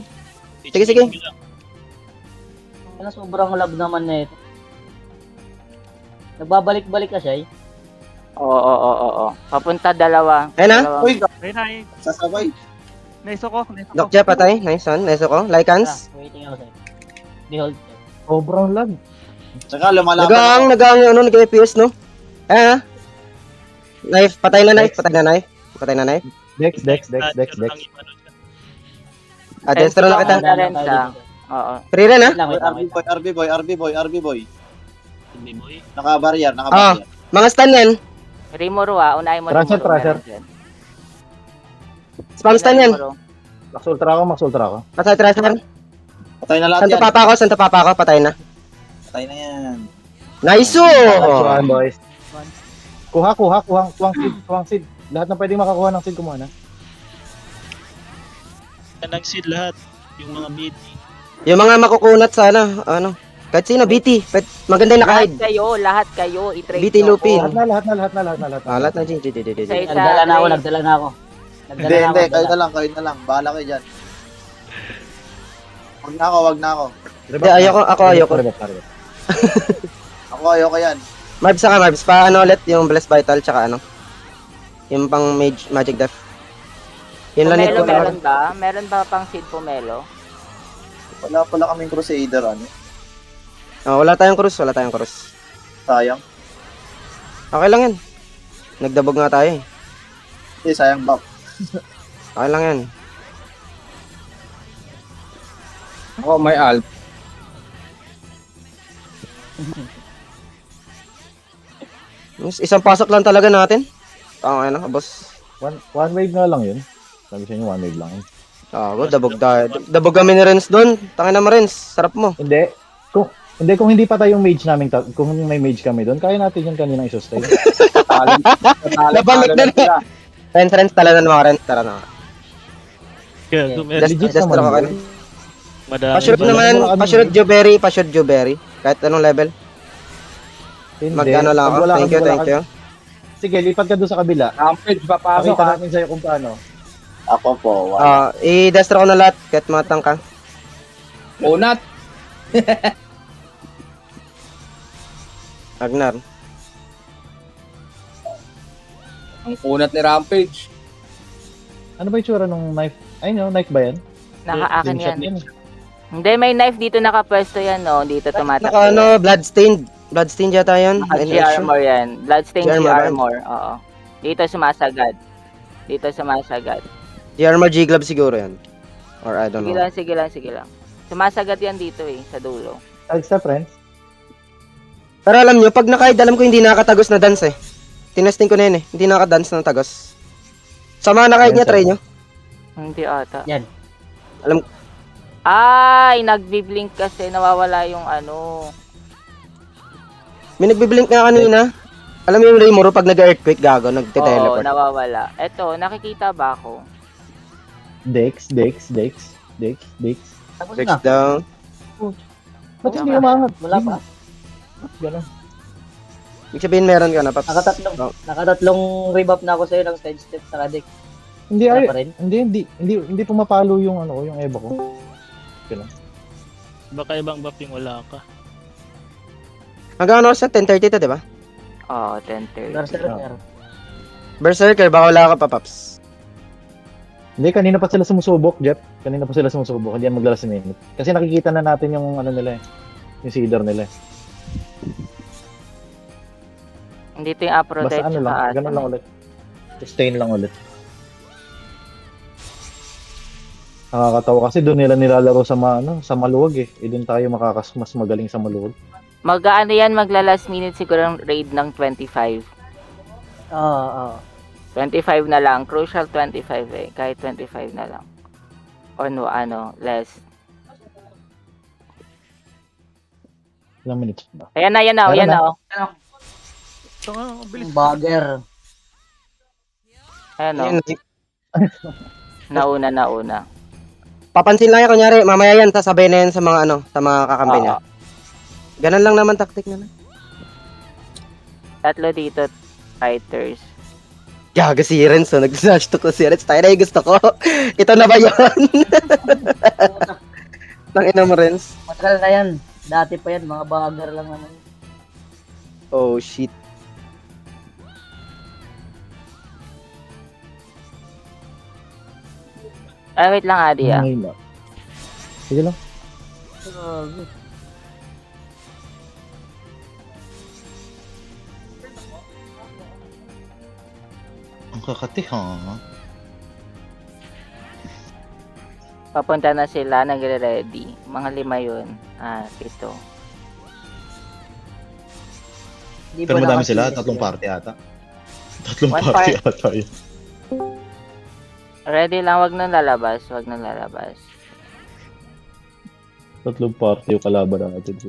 Sige, sige. HP lang. Kaya sobrang lag naman na ito. Nagbabalik-balik ka siya eh. Oo. Papunta dalawa. Ayun na. Dalawa. Uy, Ayun na eh. sasabay. Naiso ko. Doc Jeff, patay. Nice one. Nice ko. Lycans. Waiting ako sa'yo. Behold. Sobrang lag. Tsaka lumalaban ako. Nag-FPS, no? Knife, patay na knife. Dex. Natural ang iba nun. Destro na kita. Oo. Free rin, ha? Wait lang. RB boy. Hindi mo eh. Naka-barrier. Mga stun yan. Rimuru unahin mo Trasher, Rimuru, trasher. meron dyan. Spam stun yan. Rimuru. Max Ultra ako. Patay tracer. Patay na lahat Santa yan. Papa ako. Patay na. Patay na yan. Nice, One, boys. Kuhang seed. Lahat ng pwedeng makakuha ng seed kumuha na. Nag-seed lahat. Yung mga BT. Yung mga makukunat sana, kahit sino, BT. Maganda yung Lahat naka-hide. lahat kayo, i-trade BT nyo Lupin. ko. Lahat na. Lahat na, Sa- Nagdala na ako. Nagdala na ako. Hindi, kayo na lang. Bahala kayo dyan. Wag na ako. Hindi, ako ayoko. Ako ayoko yan. Marbs, ulit yung Blessed Vital, tsaka yung pang Magic Death. Yun lang Pomelo nito. meron ba? Meron ba pang seed pomelo? Wala pala kaming Crusader, Wala tayong cross. Sayang. Okay lang yan. Nagdabog nga tayo eh. Hindi, sayang buff. Okay lang yan. Ako may alt. Isang pasok lang talaga natin. Okay na, boss. One wave na lang yun. Sabi sa inyo, one wave lang yun. Dabog tayo. Dabog kami ni Renz doon. Tangin na mo, Renz. Sarap mo. Kung hindi pa tayong mage namin, kung may mage kami doon, kaya natin yung kanina i-sustain. Nabalik na sila. Renz, tala na mga Renz. Tara na. Gago, Legit Just naman ako yun. Madami. Pa-shoot naman. Pa-shoot Jewberry. Kahit anong level. Hindi. Mag-ano lang ako. Pag wala Thank kang- you. Sige, lipat ka doon sa kabila. Rampage, papasok Pakita ha. natin sa'yo kung paano. Ako po, wala. I-destro ko na lahat. Kahit matang ka. Unat. Agnar. Ang unat ni Rampage. Ano ba yung tsura nung knife? Ay, no, knife ba yan? Nakaakin Slingshot yan. eh. Hindi, may knife dito nakapwesto yan, no? Dito tumatakbo. Naka Bloodstained. Bloodstained yata yun. G-armor yan. Bloodstained G-armor ba? G-armor. Oo. Dito sumasagad. G-armor G-glove siguro yan. Or I don't know. Sige lang. Sumasagat yan dito eh, sa dulo. Sidestep, friends. Pero alam nyo, pag nakaid, alam ko hindi nakatagos na dance eh. Tinesting ko na yun eh. Hindi nakadance na tagos. Sa mga nakaid niya, try nyo. Hindi ata. Yan. Ay, nagbi-blink kasi nawawala yung ano. May nagbiblink nga kanina. Alam mo yung Raymoro pag nag-earthquake, gago, Oo, nagte-teleport. nawawala. Eto, nakikita ba ako? Dex. Tapos Dex na. down. Ba't hindi umangat? Wala pa. Ganun. Ibig sabihin meron ka na, Paps. Nakatatlong rebuff na ako sa'yo ng side step sa deck. Hindi Wala ay, pa rin. hindi pumapalo yung yung Eva ko. Baka ibang buff yung wala ka. Hanggang ano oras na? 10:30 to, di ba? Oo, 10:30. Berserker. Berserker, baka wala ka pa, Paps. Hindi, kanina pa sila sumusubok, Jeff. Kanina pa sila sumusubok, hindi yan maglalas minute. Kasi nakikita na natin yung nila eh. Yung seeder nila eh. Hindi ito yung apro Basta deck. lang, ganun lang ulit. Sustain lang ulit. Nakakatawa kasi doon nila nilalaro sa sa maluwag eh. Doon tayo mas magaling sa maluwag. Mag-ano yan, magla-last minute siguro ng raid ng 25. Oo. 25 na lang. Crucial 25 eh. Kahit 25 na lang. O less. Ilang minutes ba? Ayan na. Meron na. So, ang bilis. Bagger. Ayan o. Ayun, Nauna. papansin lang yan, kunyari, mamaya yan, sasabay na yan sa mga sa mga kakampi niya. Oo. Ganun lang naman tactic na. Tatlo dito, fighters. Gaga si Renzo, nag-slash to ko si Renzo. Tayo na yung gusto ko. Ito na ba yun? Nang ina mo, Renz. Matagal na yan. Dati pa yan, mga bagger lang naman. Oh, shit. Wait lang, Adi ah. Ngayon lang. Sige lang. Ang kakati ha. Papunta na sila, nagre-ready. Mga 5 yun. 7. Di Pero ba madami nakasili sila, tatlong party ata. Tatlong One party ata yun. Ready lang, wag nang lalabas. Tatlong party yung kalaban natin.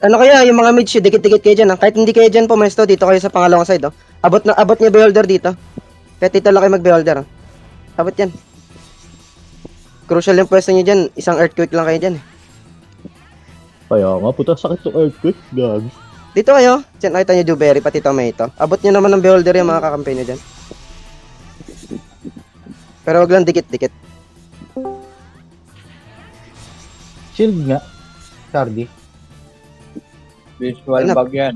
Ano kaya, yung mga mid shield, dikit-dikit kayo dyan. Kahit hindi kayo dyan pumesto, dito kayo sa pangalawang side. Abot niya beholder dito. Kahit dito lang kayo mag-beholder. Abot yan. Crucial yung pwesto niyo dyan. Isang earthquake lang kayo dyan. Kaya nga, puta sakit yung earthquake. Gag. Dito kayo. Diyan nakita niyo Dewberry, pati tomato. Abot niyo naman ng beholder yung mga kakampi niyo dyan. Pero wag lang dikit-dikit. Shield nga. Cardi. Visual Ano? bug yan.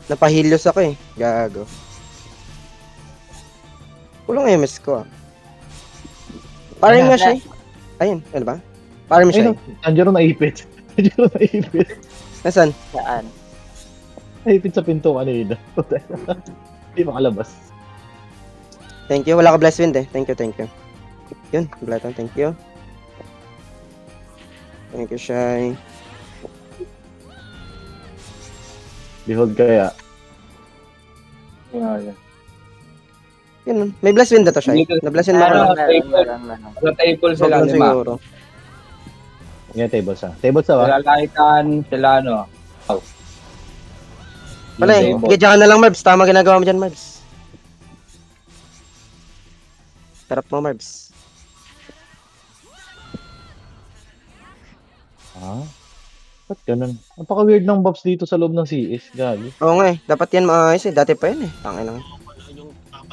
Napahilios ako eh. Gago. Kulong MS ko ah. Parang nga siya eh. Ayun, ano ba? Parang siya eh. Nandiyan na naipit. Nasaan? Saan? Naipit sa pinto kanina. Hindi makalabas. Thank you. Wala ka blessed wind eh. Thank you. Yun, Blaton, thank you. Thank you, Shai. Behold kaya. Yun, may blessed wind na to, Shai. Na-bless wind mo Ano? ako. Sa table Wag sila, lang 5. siguro. Yan, tables ah. Tables ah ba? Sila Laikan, sila Wala eh. Table. Gidya ka na lang, Marbs. Tama ginagawa mo dyan, Marbs. Sarap mo, Marbs. Ba't ganun? Napaka-weird ng buffs dito sa loob ng CS. Gagi. Oo nga eh. Dapat yan maayos eh. Dati pa yan eh. Tangin lang.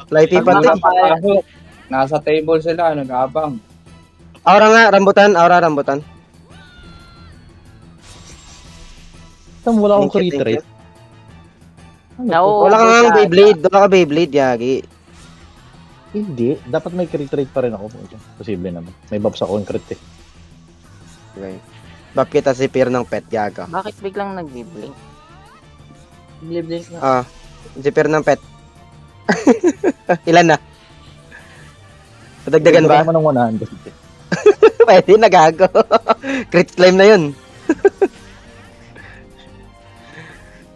Flypy Pag pati. nakapasok, nasa table sila, nag-abang. Aura nga, rambutan. Aura, rambutan. Tam, wala akong Thank you, crit thank rate. Ano to? Nauubos Wala kang na. Beyblade. Wala ka Beyblade, Yagi. Hindi. Dapat may crit rate pa rin ako. Posible naman. May buffs ako yung crit eh. Okay. Bap kita si Pier ng pet, Yaga. Bakit biglang nag-blink? Blink na. Si Pier ng pet. Ilan na? Padagdagan ba? naman ng 100. Pwede, nagago. Crit claim na yun.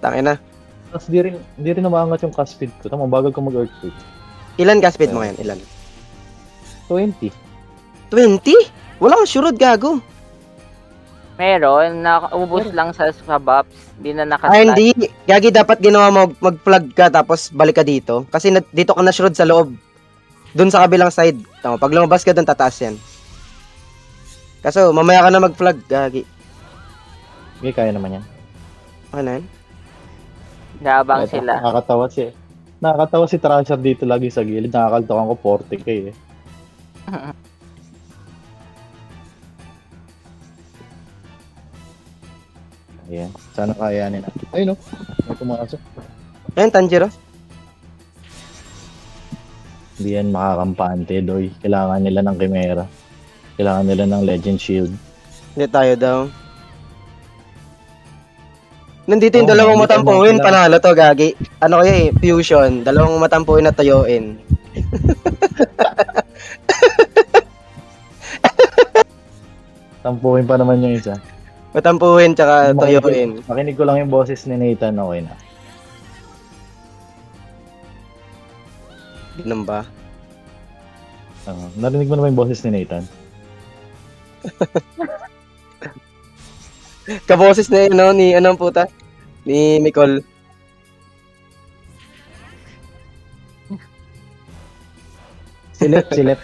Tangin na. Tapos di rin namaangat yung cast speed ko. Tama, bagal ko mag-earthquake. Ilan ka speed mo ngayon? Ilan? 20. 20? Wala kang surod, gago. Meron, naubos lang sa buffs. Hindi na Ay, nakatouch. hindi. Gagi, dapat ginawa mo, mag-plug ka, tapos balik ka dito. Kasi dito ka na surod sa loob. Dun sa kabilang side. Tama, pag lumabas ka dun, tataas yan. Kaso, mamaya ka na mag-flag, gagi. Okay, kaya naman yan. Okay na yan? Naabang Ito, sila. Nakakatawa si Trasher dito lagi sa gilid. Nakakaltakan ko 40k eh. Ayan. Sana kayanin natin. Ayun no. May pumasok. Ayan, Tanjiro. Hindi yan makakampante, Doy. Kailangan nila ng Chimera. Kailangan nila ng Legend Shield. Hindi tayo daw. Nandito yung Oo, dalawang hindi tayo matampuhin, makakilala. panalo to, gagi. Ano kaya eh, fusion. Dalawang matampuhin na tuyuin. Tampuhin pa naman yung isa. Matampuhin tsaka Makinig ko- tuyuin. Makinig ko lang yung boses ni Nathan, okay na. Ganun ba? Narinig mo naman yung boses ni Nathan? Kaboses na yun, no? Ni anong puta? Ni Nicole. Silip.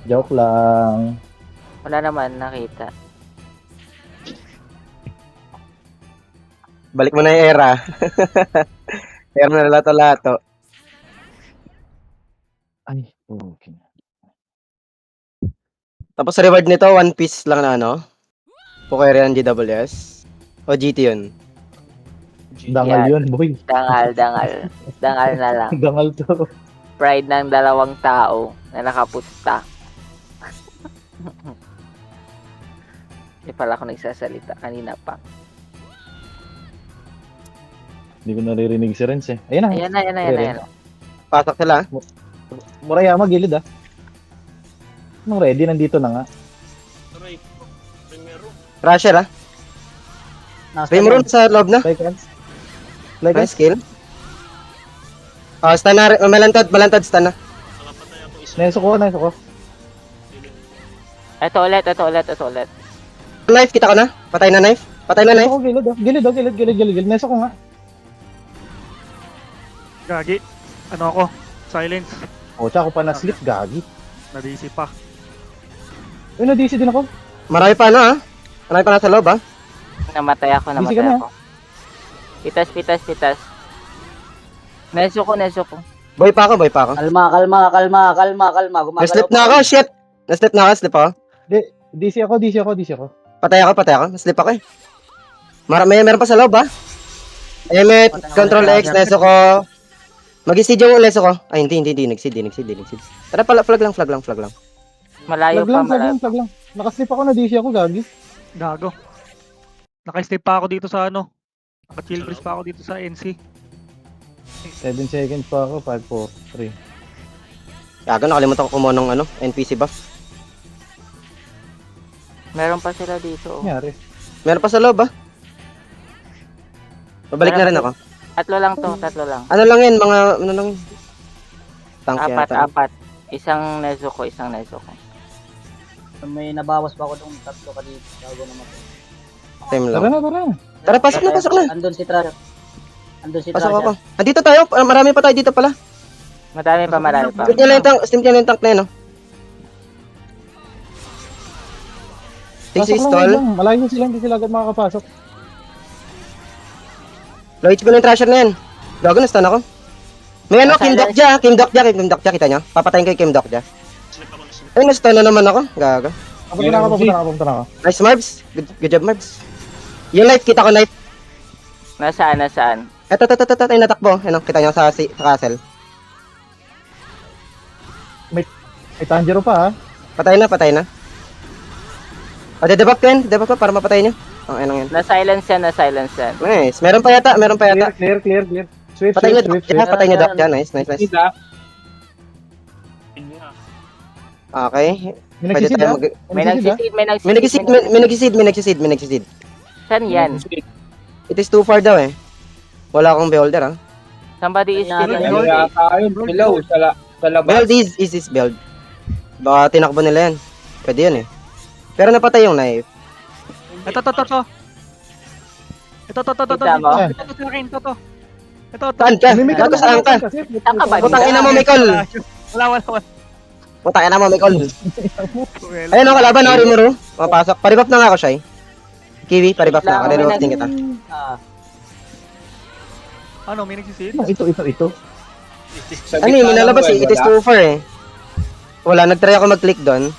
Joke lang. Wala naman nakita. Balik mo na yung era. Era na lato-lato. Ay, okay. Tapos reward nito, one piece lang na ano? Pokerian GWS. O GT yun. Dangal Yan. yun, boy. Dangal. Dangal na lang. Dangal to. Pride ng dalawang tao na nakapusta. Hindi pala ako nagsasalita kanina pa. Hindi ko naririnig si Renz eh. Ayan na. Ayan na. Pasok sila. Murayama, gilid ah. Anong ready? Nandito na nga. Crusher ah. Nasa Rimron sa loob na. Like Renz. Like Nice Renz. kill. Stun na. Malantad stun na. Nakapatay ako isa. Neso ko. Ito ulit. Knife, kita ko na. Patay na knife. Neso ko, gilid. Neso ko nga. Gagi. Ano ako? Silence. O, tsaka ko pa na-sleep, gagi. Na-DC pa. Uy, na-DC din ako. Marami pa na ah. Marami pa na sa loob ah. Namatay ako. Busy ka na. Pitas. Neso ko. Boy pa ako. Kalma. Gumagalaw Na-slip na pa. ako, shit. Na-slip ako. DC ako. Patay ako. Na-slip ako eh. Meron pa sa loob ah. Emet, Control X, Neso ko. Mag-seed yung Neso ko. Ay, hindi. Nag-seed. Tara pala, flag lang. Malayo pa. Flag lang. Nakaslip ako, na-DC ako, gagi. Gago. Naka-stay pa ako dito sa ano. Naka-chill breeze pa ako dito sa NC. 7 seconds pa ako, 5, 4, 3. Gago, nakalimutan ko kumuha ng NPC buff. Meron pa sila dito. Nangyari. Meron pa sa loob ah. Babalik na rin ako. Tatlo lang. Ano lang yan, mga ano lang. Tank yata. Apat. Isang neso ko. May nabawas pa ako nung tatlo ka dito. Bago naman. Time lang. Tara na. Tara, pasok na. Andun si Trasher. Pasok ako. Andito tayo. Marami pa tayo dito pala. Marami pa. Sleep niya lang yung tank na yun, oh. Pasok 6 lang, stall. lang. Malayo sila, hindi sila agad makakapasok. Low HP na yung Thrasher na yan. Gago, na-stun ako. May Kim Dokja, kita nyo? Papatayin ko yung Kim Dokja. Slip ako na slip. Ay, na-stun na naman ako. Gago. Papunta na ako. Nice, Marbs. Good job, Marbs. Yung knife, kita ko knife. Nasaan? Ito, yung natakbo. Ano, kita nyo sa castle. May Tanjiro pa ha. Patay na. O, debuff ko para mapatay nyo. Ang enang yan. Na-silence yan. Nice. Meron pa yata. Clear. Swift. Patay nyo Dokja. Nice. Isa. Okay. May Pwede nagsisid tayo ha. May nagsisid. Saan yan? It is too far daw eh. Wala akong beholder ah. Somebody is still Ano yata yun? Below, sa labas. Build is build. Baka tinakbo nila yan. Pwede yun eh. Pero napatay yung knife. Ito. Ito Kita mo? sa akin. Ito. Saan ka? May Gago saan ka? Saan ka ba? Putang ina mo, Mikol. Wala. Puta ka na mo, Mikol. Well, Ayun, ang kalaban, no, Rimuru. Mapasok. Paribuff na nga ako, Shay. Kiwi, paribuff na ako. May Rebuff din kita. ano, may nagsisid? Ito. Sa Ano gitna yung lang, minalabas well, eh? It is wala. too far eh. Wala, nag-try ako mag-click doon.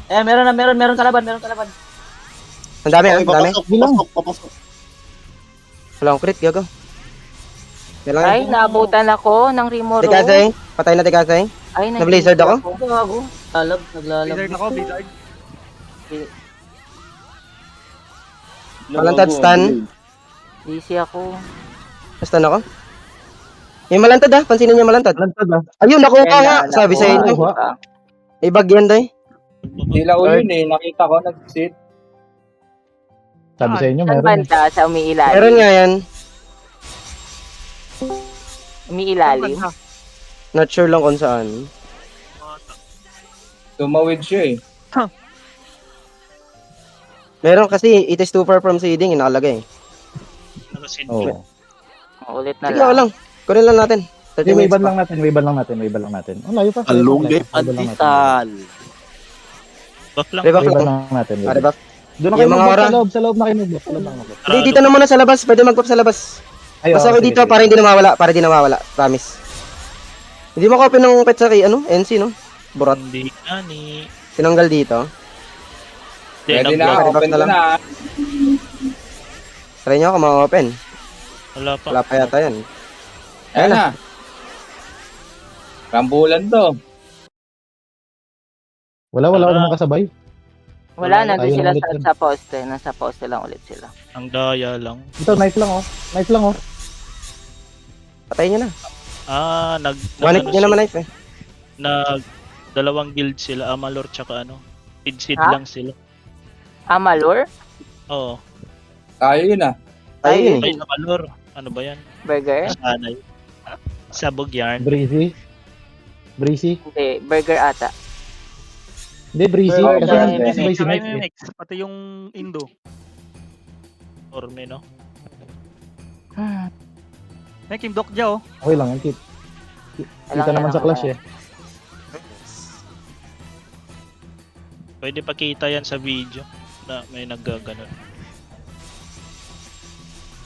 Meron kalaban. Ang dami, Okay, ang dami. papasok. Wala akong crit, gago. Yan lang. Ay, naabutan ako ng Rimuru. Tikasay, patay na Tikasay. Ay, Na-blizzard ako? Gago. Naglalag. Blizzard ako, Blizzard. Malantad stun. Busy ako. Stun ako. Yung malantad ah, pansinin niyo malantad. Lantad ah. Ayun, nakuha Ayan nga. na, Sabi sa nakuha. inyo. Nakuha. Ibag yan, doy. Sila ko yun eh. Nakita ko nag-sit. Sabi sa inyo, Saan meron. banda? Sa umiilalim? Meron nga yan. Umiilalim? Not sure lang kung saan. Tumawid siya eh. Meron kasi, it is too far from seeding, nakalagay. Nakasid. Oo. Ulit na Sige, lang. ako lang. Kunin lang natin. 30 Yung minutes waveban pa. lang natin. Oh, layo pa. Ang lungit. Waveban lang natin. Antital. Buff lang. Rebuff Waveban lang. lang natin. Ah, rebuff. Doon na kayo Yung mga mag-buff ora. sa loob na kayo mag-buff. Sa loob lang mag-buff. Hindi, dito na muna sa labas. Pwede mag-pop sa labas. Ay, Basta oo, ako sige, dito, sige. para hindi nawawala. Promise. Hindi mo copy ng pet sa kay, NC, no? Burat. Hindi ani. Tinanggal dito. Pwede na. nag-block. Open Na ko lang. na. Try nyo ako ma-open. Wala pa. Wala pa yata yan. Ayan na. Rambulan to. Wala akong makasabay. Wala, Wala, nandun tayo sila lang ulit sa, yan. sa poste. Nasa poste lang ulit sila. Ang daya lang. Ito, knife lang oh. Knife lang oh. Patayin nyo na. One hit nyo naman knife eh. Dalawang guild sila, Amalur tsaka ano. Seed Ha? lang sila. Amalur? Oo. Tayo yun ah. Tayo yun Ay, eh. Amalur. Ano ba yan? Burger? Sanay. Sabog yarn. Breezy. Hindi, burger ata. Hindi, breezy. Oh, Kasi yeah, nandito yeah, sabay si Tsaka knife yung eh. MX, pati yung Indo. Orme, no? May Kim Dok dyan, oh. Okay lang, kita Walang naman yan sa ako, clash wala. eh. Pwede pakita yan sa video na may naggaganon.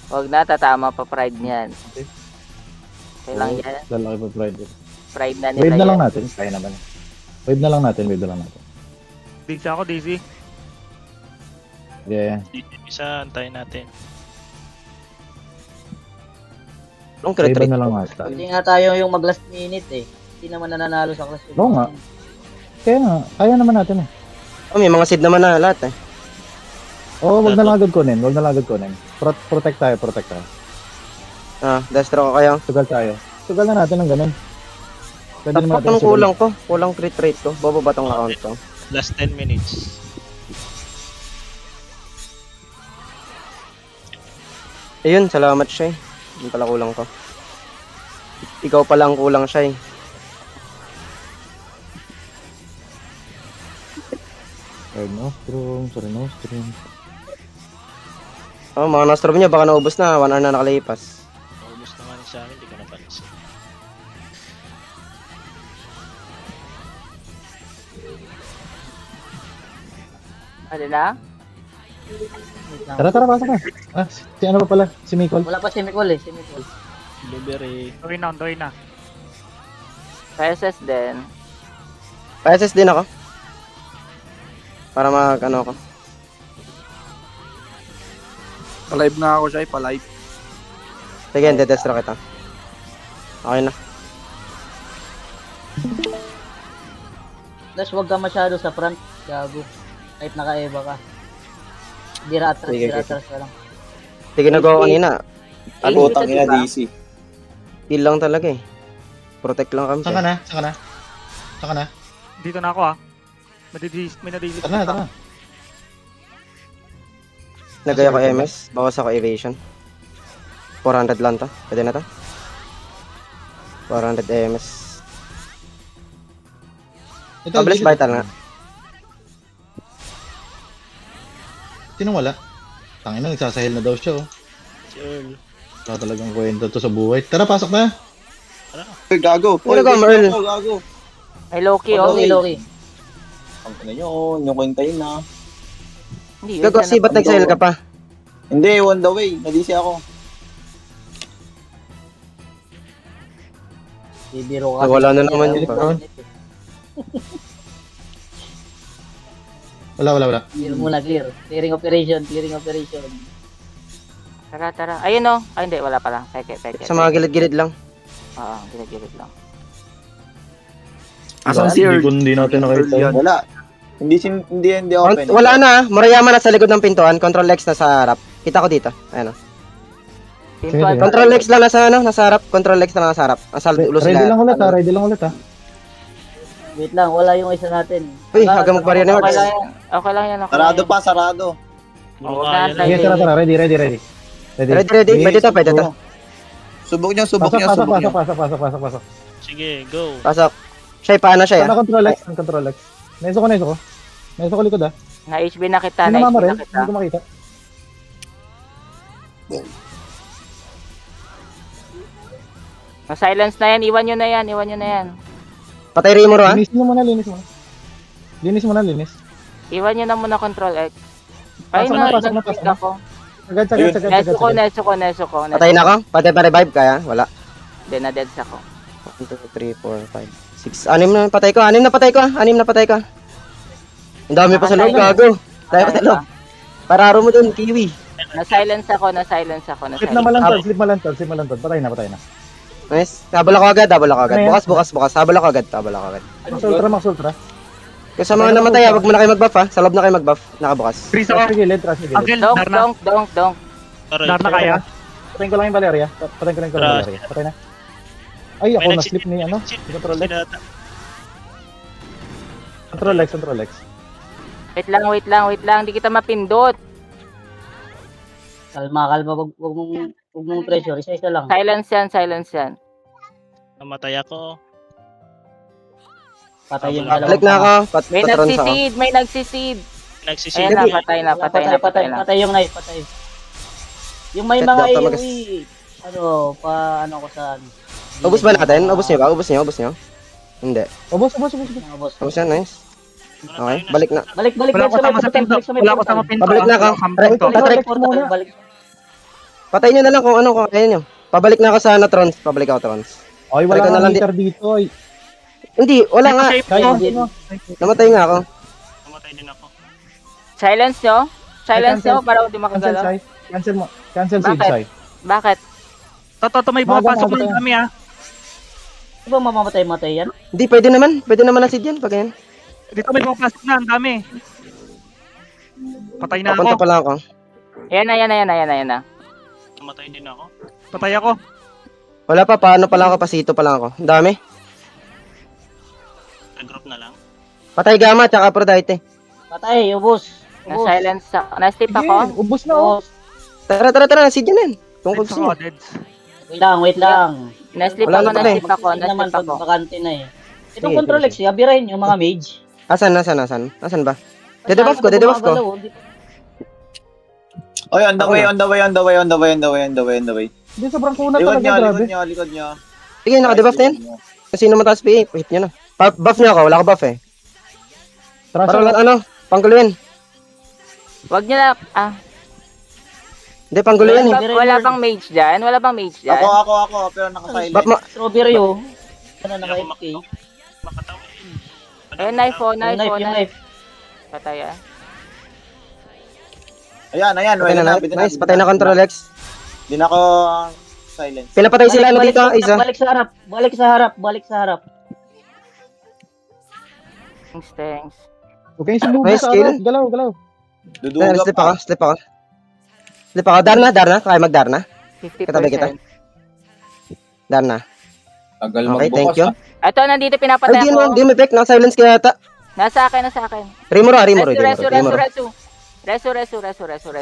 Huwag na, tatama pa pride niyan. Okay lang Oo, yan. Lalaki pa pride. Pride na nila Wave na lang yan. natin. Kaya naman. Wave na lang natin. Daisy ako, Daisy. Yeah. Isa, antayin natin. Anong Wave crit rate? na lang natin. Hindi nga tayo yung mag last minute eh. Hindi naman nananalo sa class. Oo nga. Kaya nga, kaya naman natin eh. Oh, may mga seed naman na lahat eh. Oo, wag na lang agad kunin. Protect tayo. Ah, destro ko kayo. Sugal na natin ng ganun. Pwede naman Tapak natin ng kulang ko. Kulang crit rate ko. Bobo ba tong account ko? Last 10 minutes. Ayun, salamat siya eh. Yun pala kulang ko. Ikaw pala ang kulang siya eh. Nostrum. Oh, mga nostrum niya baka naubos na. 1 hour na nakalipas. Naubos na nga ni sa amin, hindi ko napansin. Ano na? Tara, pasok na. Ah, si ano pa pala? Si Mikol. Wala pa si Mikol eh. Blueberry. Gawin na. Versus din. Pa-SS din ako. Para mag ano ako. Palive na ako siya, palive. Sige, dedestro kita. Okay na. Plus wag ka masyado sa front. Gago. Kahit naka-eva ka. Diratras Sige, ka lang. Sige na go kanina. Ano Putang ina, DC. Heal lang talaga eh. Protect lang kami. Saan ka na? Dito na ako, ah. May nadisip. Tara. Nagaya ko MS. Bawas ako evasion. 400 lang to. Pwede na to. 400 MS. Publish vital nga. Sino wala? Tangina, nagsasahil na daw siya oh. Si Earl. Wala talagang kwento to sa buhay. Tara, pasok na! Uy, gago. Uy, gago, Merl. gago. Ay, Loki, oh. Loki. Ang ina nyo, yung hintayin na. Hindi, yun Gago, siya ba't nag-sale ka pa? Hindi, on the way. Nadisi ako. Bibiro ka. Wala na naman yun. Wala. Clear muna, clear. Clearing operation. Tara. Ayun, oh. Ay, hindi, wala pala. Peke. Sa mga gilid-gilid lang. Oo, gilid lang. Asang si Earl? Hindi natin nakita yun. Wala. Hindi open. Wala na. Murayama na sa likod ng pintuan. Control X na sa harap. Kita ko dito. Ayan o. Pintuan. Control X lang nasa ano, nasa harap. Control X lang nasa harap. Asal ulo Ready sila. lang ulit ha. Wait lang, wala yung isa natin. Uy, hagang magbarya na Okay Words. lang yan. Okay lang yan. Sarado pa, sarado. Puro Oo, kaya na, na. Sige, tara. Ready. Ready. Pwede to. Subok nyo. Pasok. Sige, go. Pasok. Siya, paano siya? Sana control X. Neso ko. Neso ko likod ha. Na-HB na kita, Hindi na-HB mama rin. na kita. Hindi ko makita. Na-silence na yan, iwan nyo na yan. Patay Rimuro ha. Linis mo muna. Linis. Iwan nyo na muna control X. Ay, Pasok na. nag-click ako. Agad. Neso ko. Patay na ako. Patay pa revive kaya. Wala. Hindi, na-deads ako. 1, 2, 3, 4, 5, 6. Anim na patay ko. Anim na patay ko. Ang dami pa sa loob, gago. Tayo pa sa loob. Pararo mo dun, Kiwi. Na-silence ako. Slip na malantod. Patay na. Nice. Habol ako agad. Bukas. Habol ako agad. Max Ultra. Kung sa mga namatay, wag mo na kayo mag-buff ha. Sa loob na kayo mag-buff. Nakabukas. Freeze ako. Trust me. Uncle, Donk. Aray, Darna kaya. Patayin ko lang yung Valeria. Patay na. Ay, ako may na-slip ni ano. Control X. Sinata. Control X. Wait lang. Hindi kita mapindot. Kalma. Huwag mong pressure. Isa lang. Silence yan. Namatay ako. Patay yung Balik na ako. May Patron sa ako. nagsisid. Nagsisid. Ayan na, patay na. Patay yung knife. Patay. Yung may Set mga Dr. Magas. AOE. Ano ko sa... Ubus ba natin? Ubus niyo ba? Ubus niyo? Hindi. Ubos. Mga boss. Ubus yan, nice. Okay, balik na. Balik. Wala ko sama sa pinto. Pabalik na ako. Balik. Patay nyo na lang kung kaya nyo. Pabalik na ako sa Trons. Pabalik ako Trons. Ay, wala Balikan na nga lang meter dito. Ay. Hindi, wala nga. Kaya Namatay nga ako. Namatay din ako. Silence nyo para hindi Cancel makagalaw. Sai. Cancel mo. Cancel save Bakit? Sai. Bakit? Toto, may bumapasok Bago, lang kami ah. Di ba mamamatay yan? Hindi, pwede naman. Pwede naman na seed yan. Pag yan. Dito may bumapasok na, ang dami. Patay na Papunta ako. pa lang ako. Ayan na. Namatay din ako. Patay ako. Wala pa, paano pa lang ako, pasito pa lang ako. Ang dami. Nag-group na lang. Patay Gamma, tsaka Aphrodite. Patay, ubos. Na-silence ako. Na-sleep Sige, ako. ubos na oh. Ubos. Tara, seed yan. Kung Deads gusto ako, nyo. deads. Wait lang. Na-sleep Wala ako. na pala eh. Hindi naman pag bakante na eh. Itong Sige, control sige. X, abirahin yung mga mage. Asan ba? Dedebuff ko. Oy, on the way. Hindi, sobrang kunat talaga, grabe. Likod nyo. Sige, naka-debuff na yan. Kasi sino mataas PA, hit nyo na. Buff nyo ako, wala ko buff eh. Tara, Para lang panggulo yan. Wag nyo na. Hindi, panggulo yan eh. Wala bang mage dyan? Ako, pero naka-silent. Strawberry oh. Ano Hindi ako naka-FK? makatawa. Ayun, knife. Yung knife. Patay ah. Ayan, Patay na na. Nice, patay na Control X. Di na ako silent. Pinapatay sila ano dito, isa. Balik sa harap. Thanks. Huwag kayong sumubo Nice sa kill. araw. Galaw. Duduga Slip pa. ako. Darna. Kaya mag-Darna. 50%. Katabi kita. Darna. Tagal Okay, thank magbukas you. ah. Ito, nandito Ay, pinapatay di ako. mo effect. Naka-silence kaya yata. Nasa akin. Rimuro. Resu.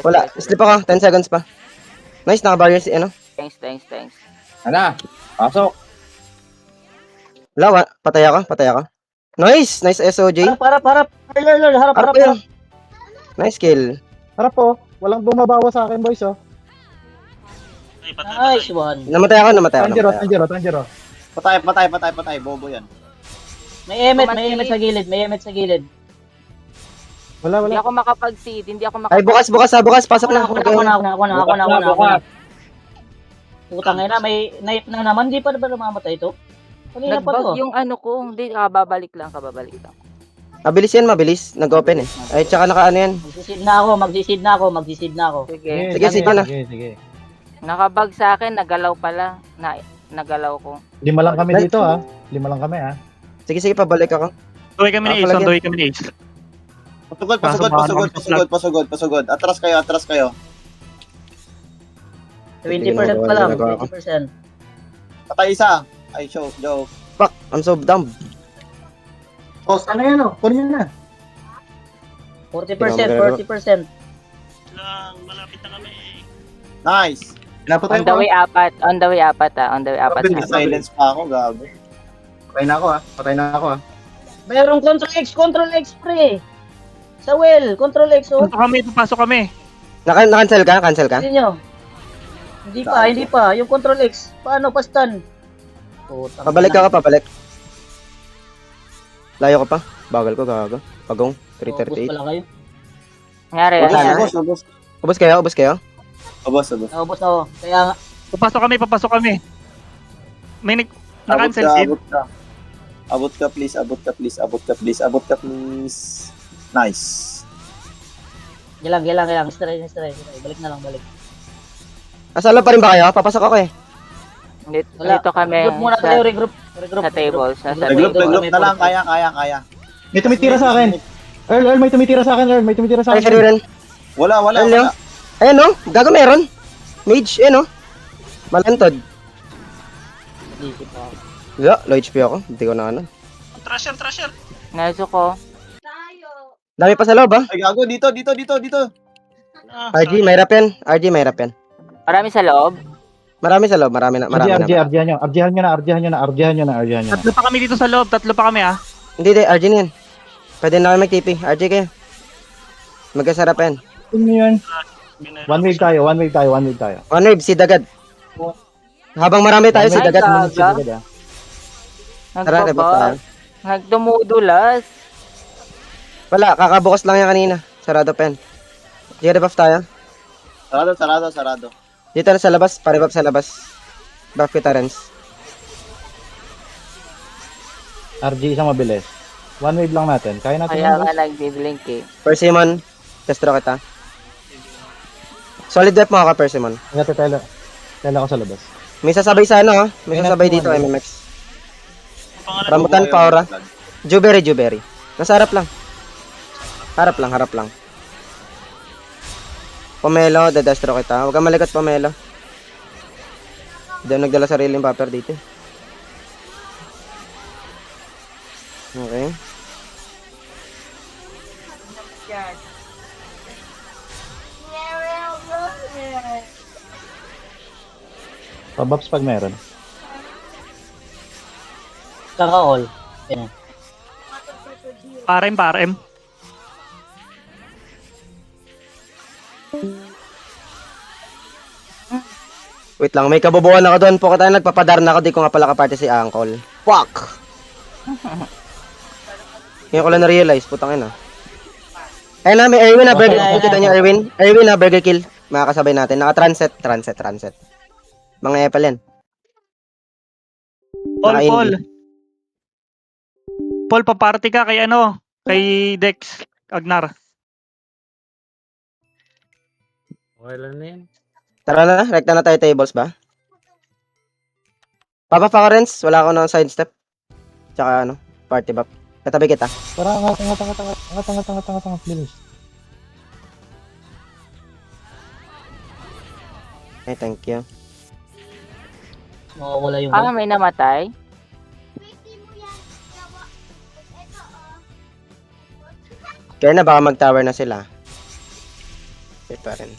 Wala, slip ako. 10 seconds pa. Nice, naka-barrier si ano. Thanks. Ana, pasok. Wala, patay ako. Nice SOJ. Harap. Harap yun. Nice kill. Harap po. Walang bumabawa sa akin, boys, oh. Ay, patay. Nice one. Namatay ako. Tanjiro. Patay. Bobo yan. May emet, may Kumain. emet sa gilid, may emet sa gilid. Wala, Hindi wala. ako makapag-seed, hindi ako Ay, bukas, bukas. Pasok na. Ako na. Bukas. Putang ina, may knife na naman. Di pa ba namamatay ito? Kanina pa Nagbag to. yung ano ko. Hindi, kababalik lang. Mabilis yan, mabilis. Nag-open eh. Ay, tsaka naka ano yan. Magsisid na ako. Sige. Sige, sige na. Sige. Nakabag sa akin, nagalaw pala. Nagalaw ko. 5 lang kami dito, ha. 5 lang kami, ha. Sige, pabalik ako. Doy kami ni Ace, Palagyan. doy kami ni Ace. Pasugod. Atras kayo. 20% pa lang, Nagawa ko. 20%. Patay isa. Ay, joke. Fuck, I'm so dumb. Oh, sana yan o. Kunin nyo na. 40%. Lang, malapit na kami. Nice. Napatay On the way apat. On the way apat. Mabilis. na. Silence pa ako, gabi. Patay na ako ha. Mayroong Control X pre. Sa well, Control X oh. Papasok kami. Cancel ka? Hindi nyo. Hindi pa. Yung Control X. Paano? Pastan. Putang Pabalik ina. ka, pabalik. Layo ka pa. Bagal ko, gago. Pagong, Ubus 338. pala kayo. Nangyari Wala yan. na. Ubus. Ubus kayo? Ubus. Naubos ako. Kaya nga. Papasok kami. May na-cancel seed. Abot ka, please. Nice. Gilang. Stray. Balik na lang. Asala pa rin ba kayo? Papasok ako eh. Wala. Dito kami Regroup muna tayo, regroup. sa table. Sa Regroup table. na lang. Kaya. May tumitira sa akin. Earl, may tumitira sa akin. Ay, sorry rin. Wala. Ano? Ayan no? Gago meron. Mage, ayan no? Malantod. Isip ako. Low HP ako. Hindi ko na ano. Trasher. Naso ko. Dami pa sa loob ha? Ay, gago. Dito. RG, may rap yan. Marami sa loob. Marami sa loob. Marami na. Arjihan nyo na. Tatlo pa kami dito sa loob. Tatlo pa kami ah. Hindi, RG na yan. Pwede na kami mag-TP. RG kayo. Magkasarap yan. Ano yun? One wave tayo. One wave, si Dagad. Habang marami tayo, si Ay, Dagad. gaga. Tara, rebot tayo. Nagdumudulas. Wala, kakabukas lang yan kanina. Sarado pa yan. Di rebuff tayo. Sarado. Dito na sa labas, pa-rebuff sa labas. Buff kita, Renz. RG isang mabilis. One wave lang natin. Kaya natin Kaya yan. nga nagbiblink eh. Persimmon, testro kita. Solid dep mo ako, Persimmon. Tela ko sa labas. May sasabay sa ano, ha? May sasabay dito, MMX. Rambutan, Paura. Juberry. Nasa harap lang. Harap lang. Pomelo, dadestro kita. Huwag kang malikat, Pomelo. Hindi ako nagdala sariling buffer dito. Okay. Pabuffs pag meron. Kaka-all. Parem. Wait lang, may kabobohan ako doon. Po tayo nagpapadar na ako. Di ko nga pala kaparte si Uncle. Fuck! Ngayon ko lang na-realize. Putang ina. Ayun na, may Erwin na burger. Kita niyo Erwin? Erwin na burger kill. Makakasabay natin. Naka-transet. Mga epal yan. Paul. Paul, paparty ka kay ano? Kay Dex Agnar. Tara na, rekta na tayo tables ba? Papa Renz, wala ako ng side step. Tsaka ano, party buff. Katabi kita. Tara, angat. Bilis. Okay, thank you. Mawawala yung May namatay. Kaya na baka mag-tower na sila. Okay pa rin.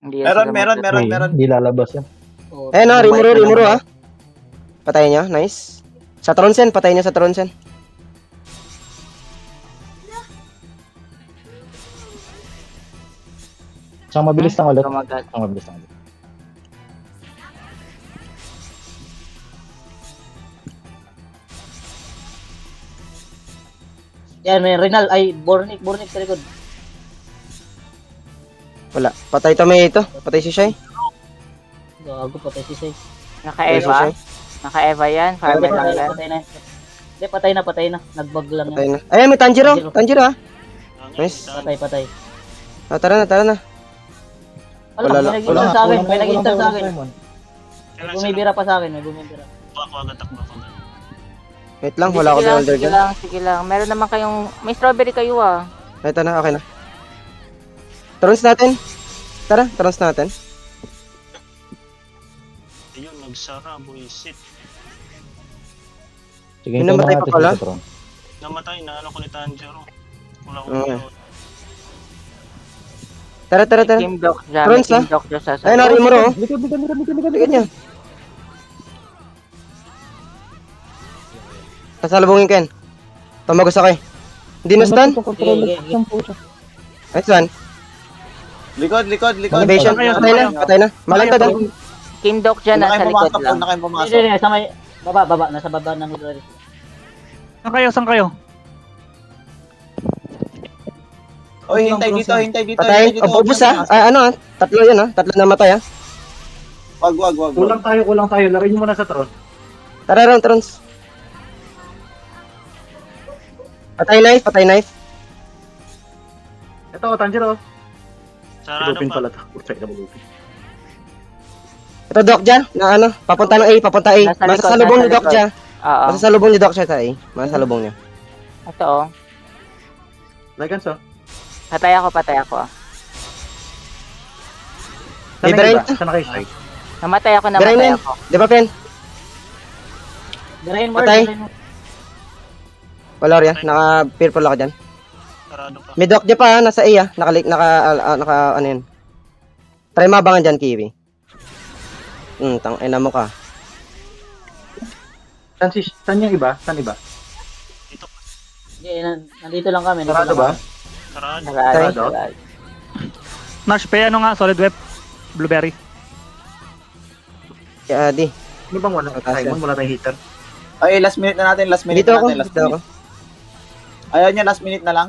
Hindi yan sila Meron. Hindi lalabas yan. Eh no, Rimuru ha. Patayin nyo, nice. Sa Tronsen, patayin nyo sa Tronsen. Isang mabilis lang ulit. Tumagal. Isang mabilis lang ulit. Yan, may Renal. Ay, Bornik sa likod. Wala. Patay tomato. Patay si Shai. Gago, patay si Say. Patay si Naka-Eva. Shai. Naka-Eva yan. Farmer lang yan. Patay na. Hindi, patay na. Nagbag lang Patay yan. na. Ay, may Tanjiro. Tanjiro ah. Nice. Patay. Ah, tara na. Wala May lang. nag-install sa akin. May nag-install sa akin. Simon. May bumibira pa sa akin. May bumibira. Ako agad takbo ako. Wait lang, wala ako beholder dyan. Sige lang. Meron naman kayong... May strawberry kayo ah. Ito na, okay na. Trons natin. Tara, trons natin. Ayun, nagsara, buisit. Sige, May ito namatay natin pa pala? sa Tron. Namatay na ano ko ni Tanjiro. Wala ko Okay. okay. Tara. Team Doc dyan. Trons, Team ah? Doc dyan sa Ayun, nari mo ro. Likod. Likod niya. Kasalubungin Ken. Tumagos ako eh. Hindi na stun. Sige. Nice one. Likod. Motivation. Patay na. Malanta doon. Team Doc dyan Huwag na nasa kayo likod pumasok, lang. huwag na kayo pumasok. Hindi, sa may... Baba. Nasa baba ng Hydra. Saan kayo? Oy, hintay dito. Patay. Ubus ah. Ah, ano ah. Tatlo yun ah. Tatlo na matay ah. Wag. Kulang tayo. Larin mo na sa Tron. Tara round trons. Patay knife. Ito, Tanjiro. Sarado pa. pala to. Putsay na malupi. Ito Doc dyan. Na ano. Papunta ng A. Papunta A. Nasa likod, Masasalubong nasa ni Doc likod. dyan. Oo. Masasalubong ni Doc siya sa A. Masasalubong niya. Ito oh. Like so. Patay ako ah. May brain. Saan na kayo, Shai? Namatay ako. Brain. Di ba Pen? Drain Patay. Ward. Valoria. Naka-purple ako dyan. Sarado pa. May Doc dyan pa ah. Nasa A ah. Naka ano yun. Try mabangan dyan Kiwi. Ina mo ka. Saan yung iba? Saan iba? Dito. Nandito lang kami. Sarado ba? Sarado. Sarado. Nash, ano nga, solid web. Blueberry. Kaya di. Ano bang wala? Mataas Simon, wala tayong heater. Ay, last minute na natin. Dito ako. Dito ako. Ayaw niya, last minute na lang.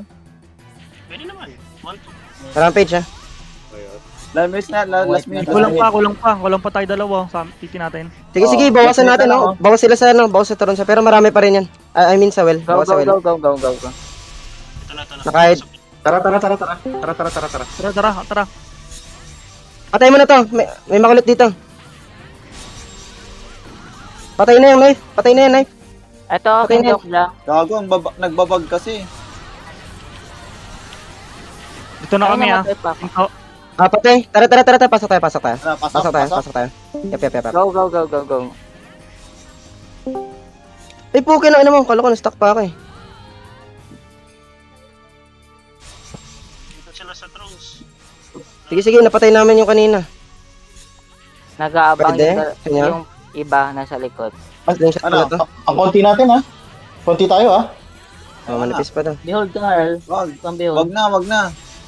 Pwede naman. 1-2. Rampage ah. Last minute. Kulang pa tayo dalawa sa titi natin. Sige, bawasan natin oh. Bawas sila sa ano. Bawas sa Toron sa. Pero marami pa rin yan. I mean sa well. Go. Bawas sa well. Ito na. Nakahid. Tara. Tara. Patay mo na to. May makulit dito. Patay na yung knife. Ito, Okay Team na. Doc lang. Gago, nagbabag kasi. Dito na kami ah. Namatay pa ako. Ah, patay. Tara. Pasok tayo. Pasok tayo. Yap. Go. Ay, pukin na mo. Kala ko na-stuck pa ako eh. Dito sila sa Thrones. Sige, napatay namin yung kanina. Nag-aabang Pwede? yung, Kanya? yung iba nasa likod. Mas din siya Ano? to. Ang konti natin, ha? Konti tayo, ha? Oh, manipis pa to. Behold ka nga, Earl. Wag. Kang behold. Wag na.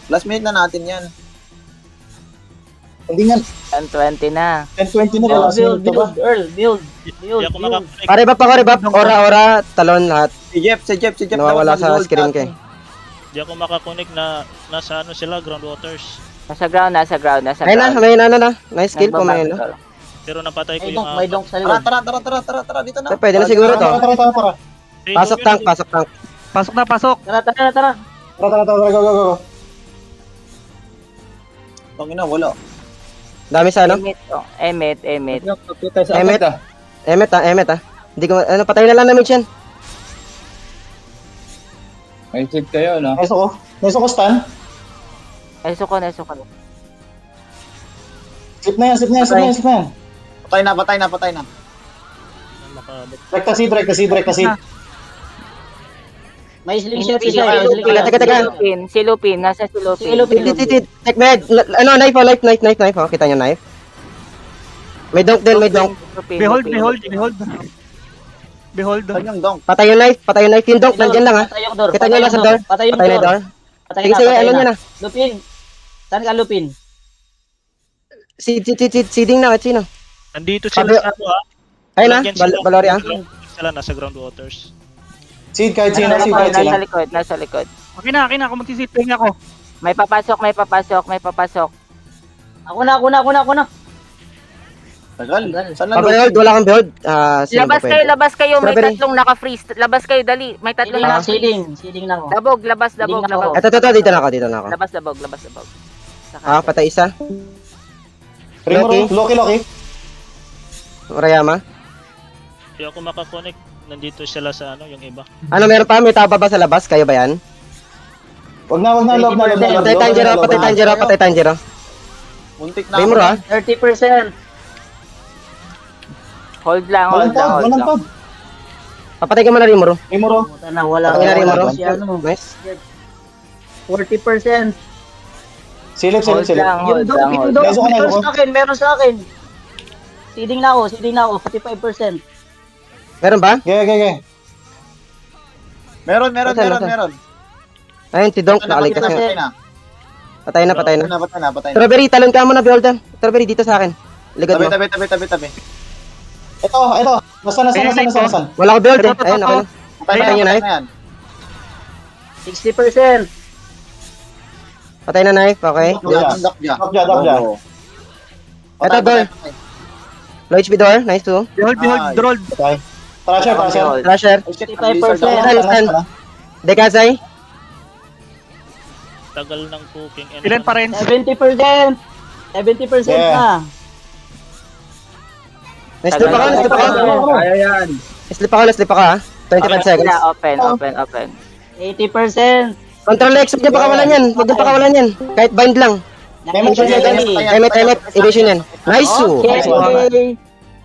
Last minute na natin yan. Hindi nga, 10-20 na. 10-20 na last Behold, minute pa ba? Earl. Behold. Hindi ako makakonect. Pare ba? Ora, talon lahat. Si Jeff. Nawawala dapat sa mag-hold screen ko natin. eh. Hindi ako makakonect na nasa ano sila, ground waters. Nasa ground. Ayun na, may ano na. Nice skill po, may ano. Pero napatay ko May yung donk, may donk sa likod. Tara, dito na. Pwede na siguro to. Tara. Pasok tank. Pasok na. Tara. Go. Tangina, wala. Dami sa ano. Emmet. Emet ah. Hindi ko, patay na lang namin siyan. May check kayo, no? Neso ko stun. Neso ko. Slip na yan. Patay na. Rekta seed. May slingshot Si isa. Teka. Lupin. Nasa si Lupin. Si Lupin. Take med. Ano, knife oh. Kita nyo knife. May donk din. Behold. Saan yung donk? Patay yung knife. Yung donk, nandyan lang ah. Kita nyo lang sa door. Patay yung Patay na door. Sige, ano nyo na. Lupin. Saan ka, Lupin? Seeding na, at sino? Nandito sila sa ano ah. Ayun na, Lagyan sila. Valoria. Sila nasa ground waters. Seed, kahit sino, seed, kahit sino. Nasa likod, nasa likod. Okay na, ako magsisilping ako. May papasok, may papasok, may papasok. Ako na. Tagal. Saan na Pag behold, wala kang behold. Sino Labas ba kayo, pwede? labas kayo. May Strawberry. tatlong naka-freeze. Labas kayo, dali. May tatlong Seeding na, naka-freeze. seeding na ako. Dabog, labas, dabog, Hindi na dabog. ako. Ito, dito na ako. Labas, dabog, labas, dabog. Saka- Patay isa. Rimuro, Loki. Urayama. Hindi ako makakonect. Nandito sila sa ano, yung iba. Ano, meron pa? May taba ba sa labas? Kayo ba yan? Wag na, loob na. Patay Tanjiro. Muntik na Rimuro, ako. 30%. Hold lang, hold lang, hold Walang lang. pad. Papatay ka muna, Rimuro. Rimuro. Puta na, wala. Patay na Rimuro. Si ano, Nice. 40%. Silip. Hold lang, hold lang, hold lang. Meron sa akin. Seeding na ako, 45%. Meron ba? Okay. Meron. Ayun, si Donk nakaligtas Patay nga. na. Patay na. Patay na. Strawberry, talon ka muna, Beholder. Strawberry, dito sa akin. Ligad mo. Tabi. Ito. Nasaan? Wala ko Beholder. Ito. Ayun, okay na. Patay Patay na yun, yan. 60%. Patay na knife, okay. Dock dyan. Dokja. Oo. Ito, Dol. Low HP door, nice too. Behold, Ay. droll. Trasher. Flasher. 55%. Dekasay. Tagal ng cooking. and Ilan ano. pa rin? 70%. 70% Yeah. na. Slip ako. Kaya yan. Slip ako ha. 25 seconds. Sila, open. 80%. Control X, huwag niyo pakawalan yan. Kahit bind lang. 90%. Emet, evasion yan. Nice su.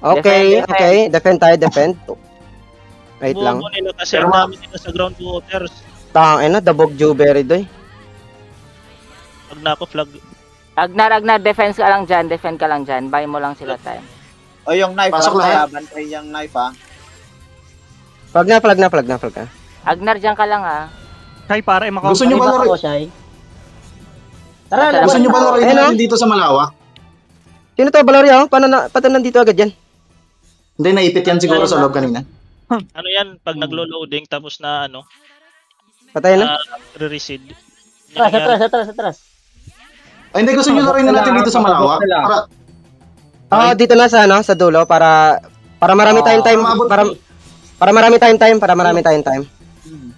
Okay. Okay. Defend. Wait lang. Buo nila kasi ang dami nila sa groundwaters. Tangin na, dabog Juberry doy. Pag na ako flag, Agnar, defense ka lang dyan, defend ka lang dyan. Buy mo lang sila time. O yung knife. Pasok lahat. Bantay yung knife ha. Flag na. Agnar, dyan ka lang ha. Kay para ay Gusto nyo ba Iba laro? ako, Shai. Tara, Gusto laban Gusto nyo ba na. laruin Ayun, natin dito sa Malawak? Sino to, Valoria? Paano nandito agad yan? Hindi, naipit yan siguro sa loob kanina. ano yan, pag naglo-loading tapos na ano, Patay na? re-reseed. Atras. Ay, hindi, gusto nyo laruin na natin dito sa Malawak? Para, Dito na sa dulo para marami tayong time. Umabot. Para marami tayong time.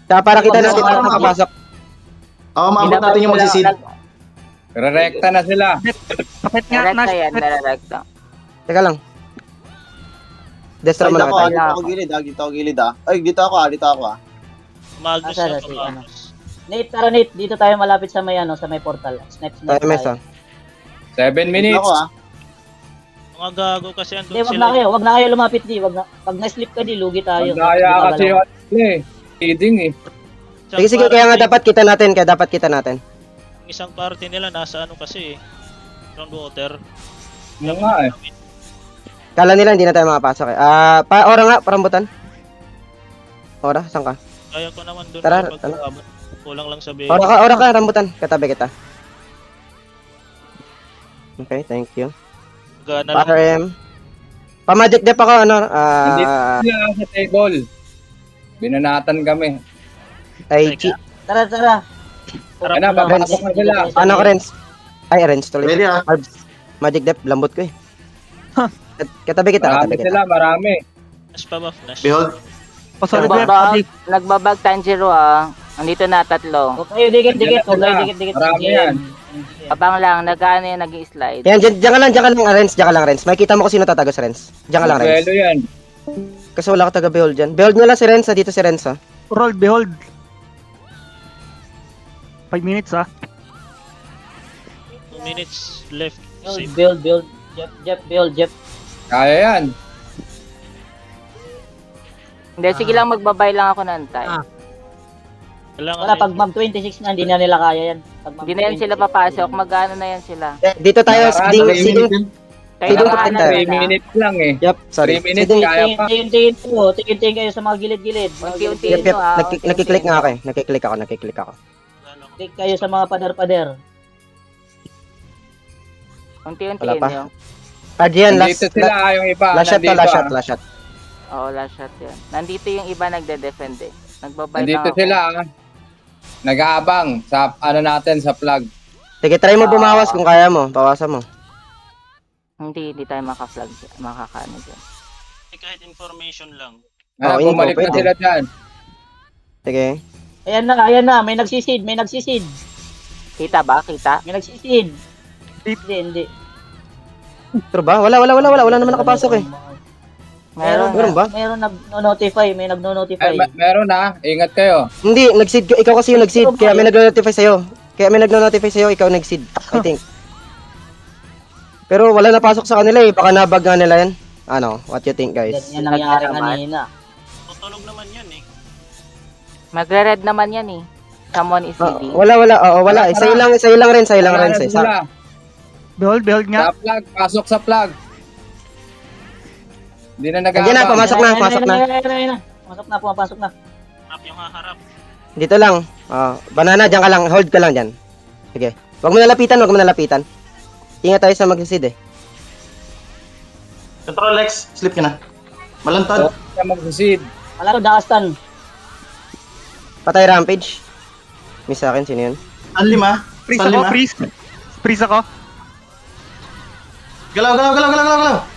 Kaya para kita natin Umabot. makapasok. maabot natin yung magsisid. Rerekta na sila. Kapit nga, Direkta Nash. yan, direkta. Teka lang. Destroy mo na kita. Dito ako gilid ha. Ay, dito ako ha. Umagos Asa, na si pag-agos. Nate, dito tayo malapit sa may portal. Snipe Tayo, mes, tayo. 7 Dito minutes. ako ha. Mga gago kasi andun Hindi, sila. wag na kayo lumapit di. Pag na-slip ka di, lugi tayo. Magdaya kasi yung ano eh. Feeding eh. Isang Sige, kaya nga dapat kita natin. Yung isang party nila nasa ano kasi groundwater. Yung nga eh. Kala nila hindi na tayo makapasok eh. Ora nga, parambutan. Ora, saan ka? Kaya ko naman doon Tara, pag-abot. Kulang lang sa Ora ka, rambutan. Katabi kita. Okay, thank you. Gana lang. RM. Pamagic dep ako, Nandito sila sa table. Binanatan kami. ay, Tara. Kaya na, papasok na sila. ano ka, Renz? Ay, Renz tuloy. Pwede ha. Arbs. Magic dep, lambot ko eh. Katabi kita. Marami sila, marami. Nash pa buff, Nash. Behold. Pasolid na. Nagbabag Tanjiro ah. Andito na tatlo. Huwag kayo dikit. Marami yan. Abang lang, nag-ano yung nag-slide. Yan, diyan ka lang, Renz. Makikita mo kung sino tatagos, Renz. Diyan ka lang, Renz. Duelo yan. Kasi wala ka taga Behold dyan. Behold nyo lang si Renz, dito si Renz, ha. Roll, behold. 5 minutes ah. 2 minutes left. Save. Build. Jeff. Kaya yan. Hindi, sige lang, magbabay lang ako ng time. Kailangan Wala, pag mag 26 na, hindi na nila kaya yan. Hindi na yan sila papasok, mag-ano na yan sila. Dito tayo, siding. Kaya Sidong na, protector. 3 minutes lang eh. Yep, sorry. 3 minutes Siding. kaya pa. Tingin kayo sa mga gilid-gilid. Unti-unti Yep. nyo ah. Nakiklik nga ako eh. Nakiklik ako. Click kayo sa mga pader-pader. Unti-unti Wala pa. nyo. Adrian, Nandito sila, yung iba. last shot to, nandito, last shot. Oo, last shot yan. Nandito yung iba nagde-defend eh. Nagbabay lang Nandito ako. sila, ah. Nag-aabang sa ano natin, sa flag. Sige, try mo bumawas kung kaya mo. Bawasan mo. Hindi tayo makaflag, makakaano dyan. Kahit information lang. Ah, Oo, bumalik na pwede. sila dyan. Sige. Ayan na, may nagsisid. Kita ba? Kita? May nagsisid. Hindi. True ba? Wala naman nakapasok eh. Meron ba? Meron nag-notify, may Ay, nag-notify. meron na. Ingat kayo. Hindi, nag-seed ka. Ikaw kasi yung nag-seed. Kaya may nag-notify sa'yo. Ikaw nag-seed. I think. Pero wala napasok sa kanila eh. Baka nabag nga nila yan. Ano? What you think, guys? Ganyan nangyari kanina. Tutulog naman yan eh. Magre-red naman yan eh. Someone is CD. Wala. Oo, wala. Sa'yo lang rin. Wala na sila. Behold nga. Sa flag. Pasok sa flag. Hindi na Nandiyan na, nag-aabang. pumasok na. Pumapasok na. Harap yung haharap. Dito lang. Banana, dyan ka lang. Hold ka lang dyan. Sige. Huwag mo nalapitan. Ingat tayo sa mag-seed eh. Control X, sleep ka na. Malantad. Huwag ka mag-seed. Wala ko, Dastan. Patay rampage. Miss sa akin, sino yun? Saan lima? Freeze Saan ako, lima? freeze ako. Galaw.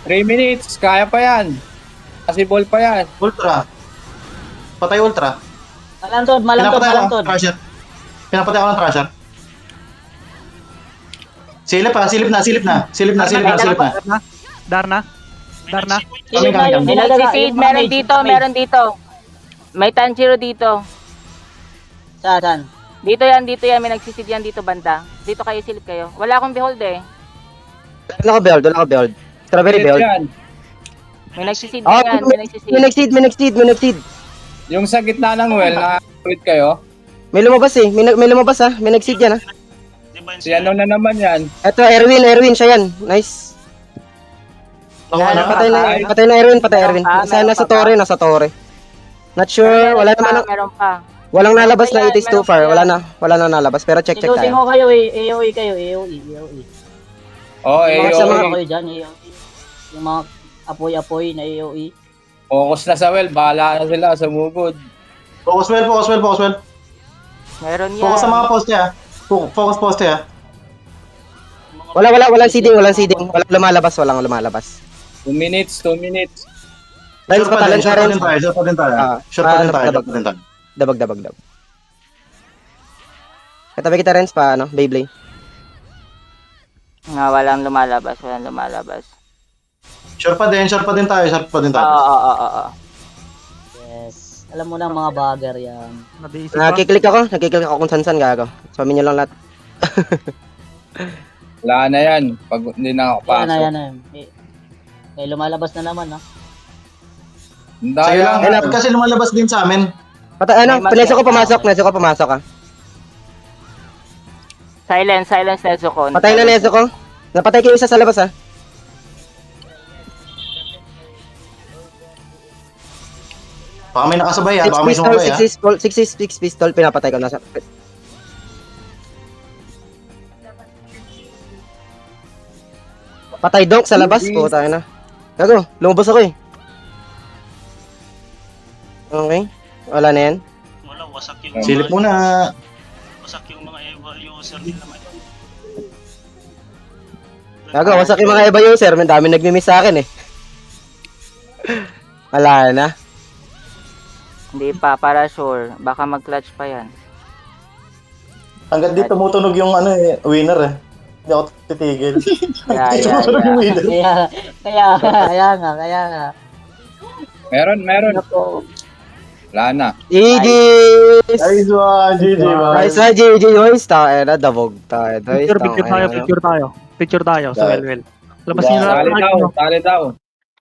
3 minutes. Kaya pa yan. Possible pa yan. Ultra. Patay Ultra. Malantod. Pinapatay ako ng Thrasher. Silip na. Darna. Yung May nagsisid, meron dito. May Tanjiro dito. Saan? Dito yan, may nagsisid yan dito banda. Dito kayo, silip kayo. Wala akong behold eh. Wala ko build. Strawberry build. Yan. May nagsisid Ah, yan, may nagsisid. May nag-seed. Yung sa gitna ng well, na-quit kayo. May lumabas eh. May lumabas ah. May nag-seed yan ah. Di ba yun Si ano na naman yan. Eto, Erwin, siya yan. Nice. Patay na Erwin. Nasa Torre. Not sure, wala naman. Meron pa. Walang nalabas na it is too far. Wala na nalabas. Pero check tayo. Tingko kayo eh. AOE kayo. AOE. Oh, Yung mga AOE. kasama kayo dyan, AOE. Yung mga apoy-apoy na AOE. Focus na sa well. Bahala na sila sa mugod. Focus well. Meron yan. Focus sa mga poste ah. Focus poste ah. Walang seeding. Walang lumalabas. 2 minutes. Lines pa tayo. Sure pa din tayo. Dabag. Katabi kita Renz pa, Beyblade. Nga, walang lumalabas. Sure pa din tayo. Oo. Yes. Alam mo na mga bagger yan. Nakiklik ako kung san gago. Sabihin nyo lang lahat. Wala na yan. Pag hindi na ako pasok. Yan na. Eh, lumalabas na naman, ha? Sa'yo lang. Kasi lumalabas din sa amin. Neso ko pumasok ah. Silence Nezuko. Patay na Neso ko. Napatay kayo isa sa labas ah. Baka may nakasabay ah. Baka may sumabay ah. 6 pistol, pinapatay ko na sa... Patay donk sa labas po tayo na. Gago, lumabas ako eh. Okay, wala na yan. Wala, wasak yung Silip muna. Wasak yung mga Eva user din naman. Gago, wasak yung mga iba user. May dami nagmi-miss sa akin eh. Wala na. Hindi pa, para sure. Baka mag-clutch pa yan. Hanggang dito tumutunog yung winner eh. Hindi ako titigil. Yeah. yung winner. Kaya nga. Meron. Ako. Wala na. GG's! Nice one, GG man. Nice na, GG boys. Tayo na, dabog tayo. Picture tayo sa well. Labas nyo na. Tali daw.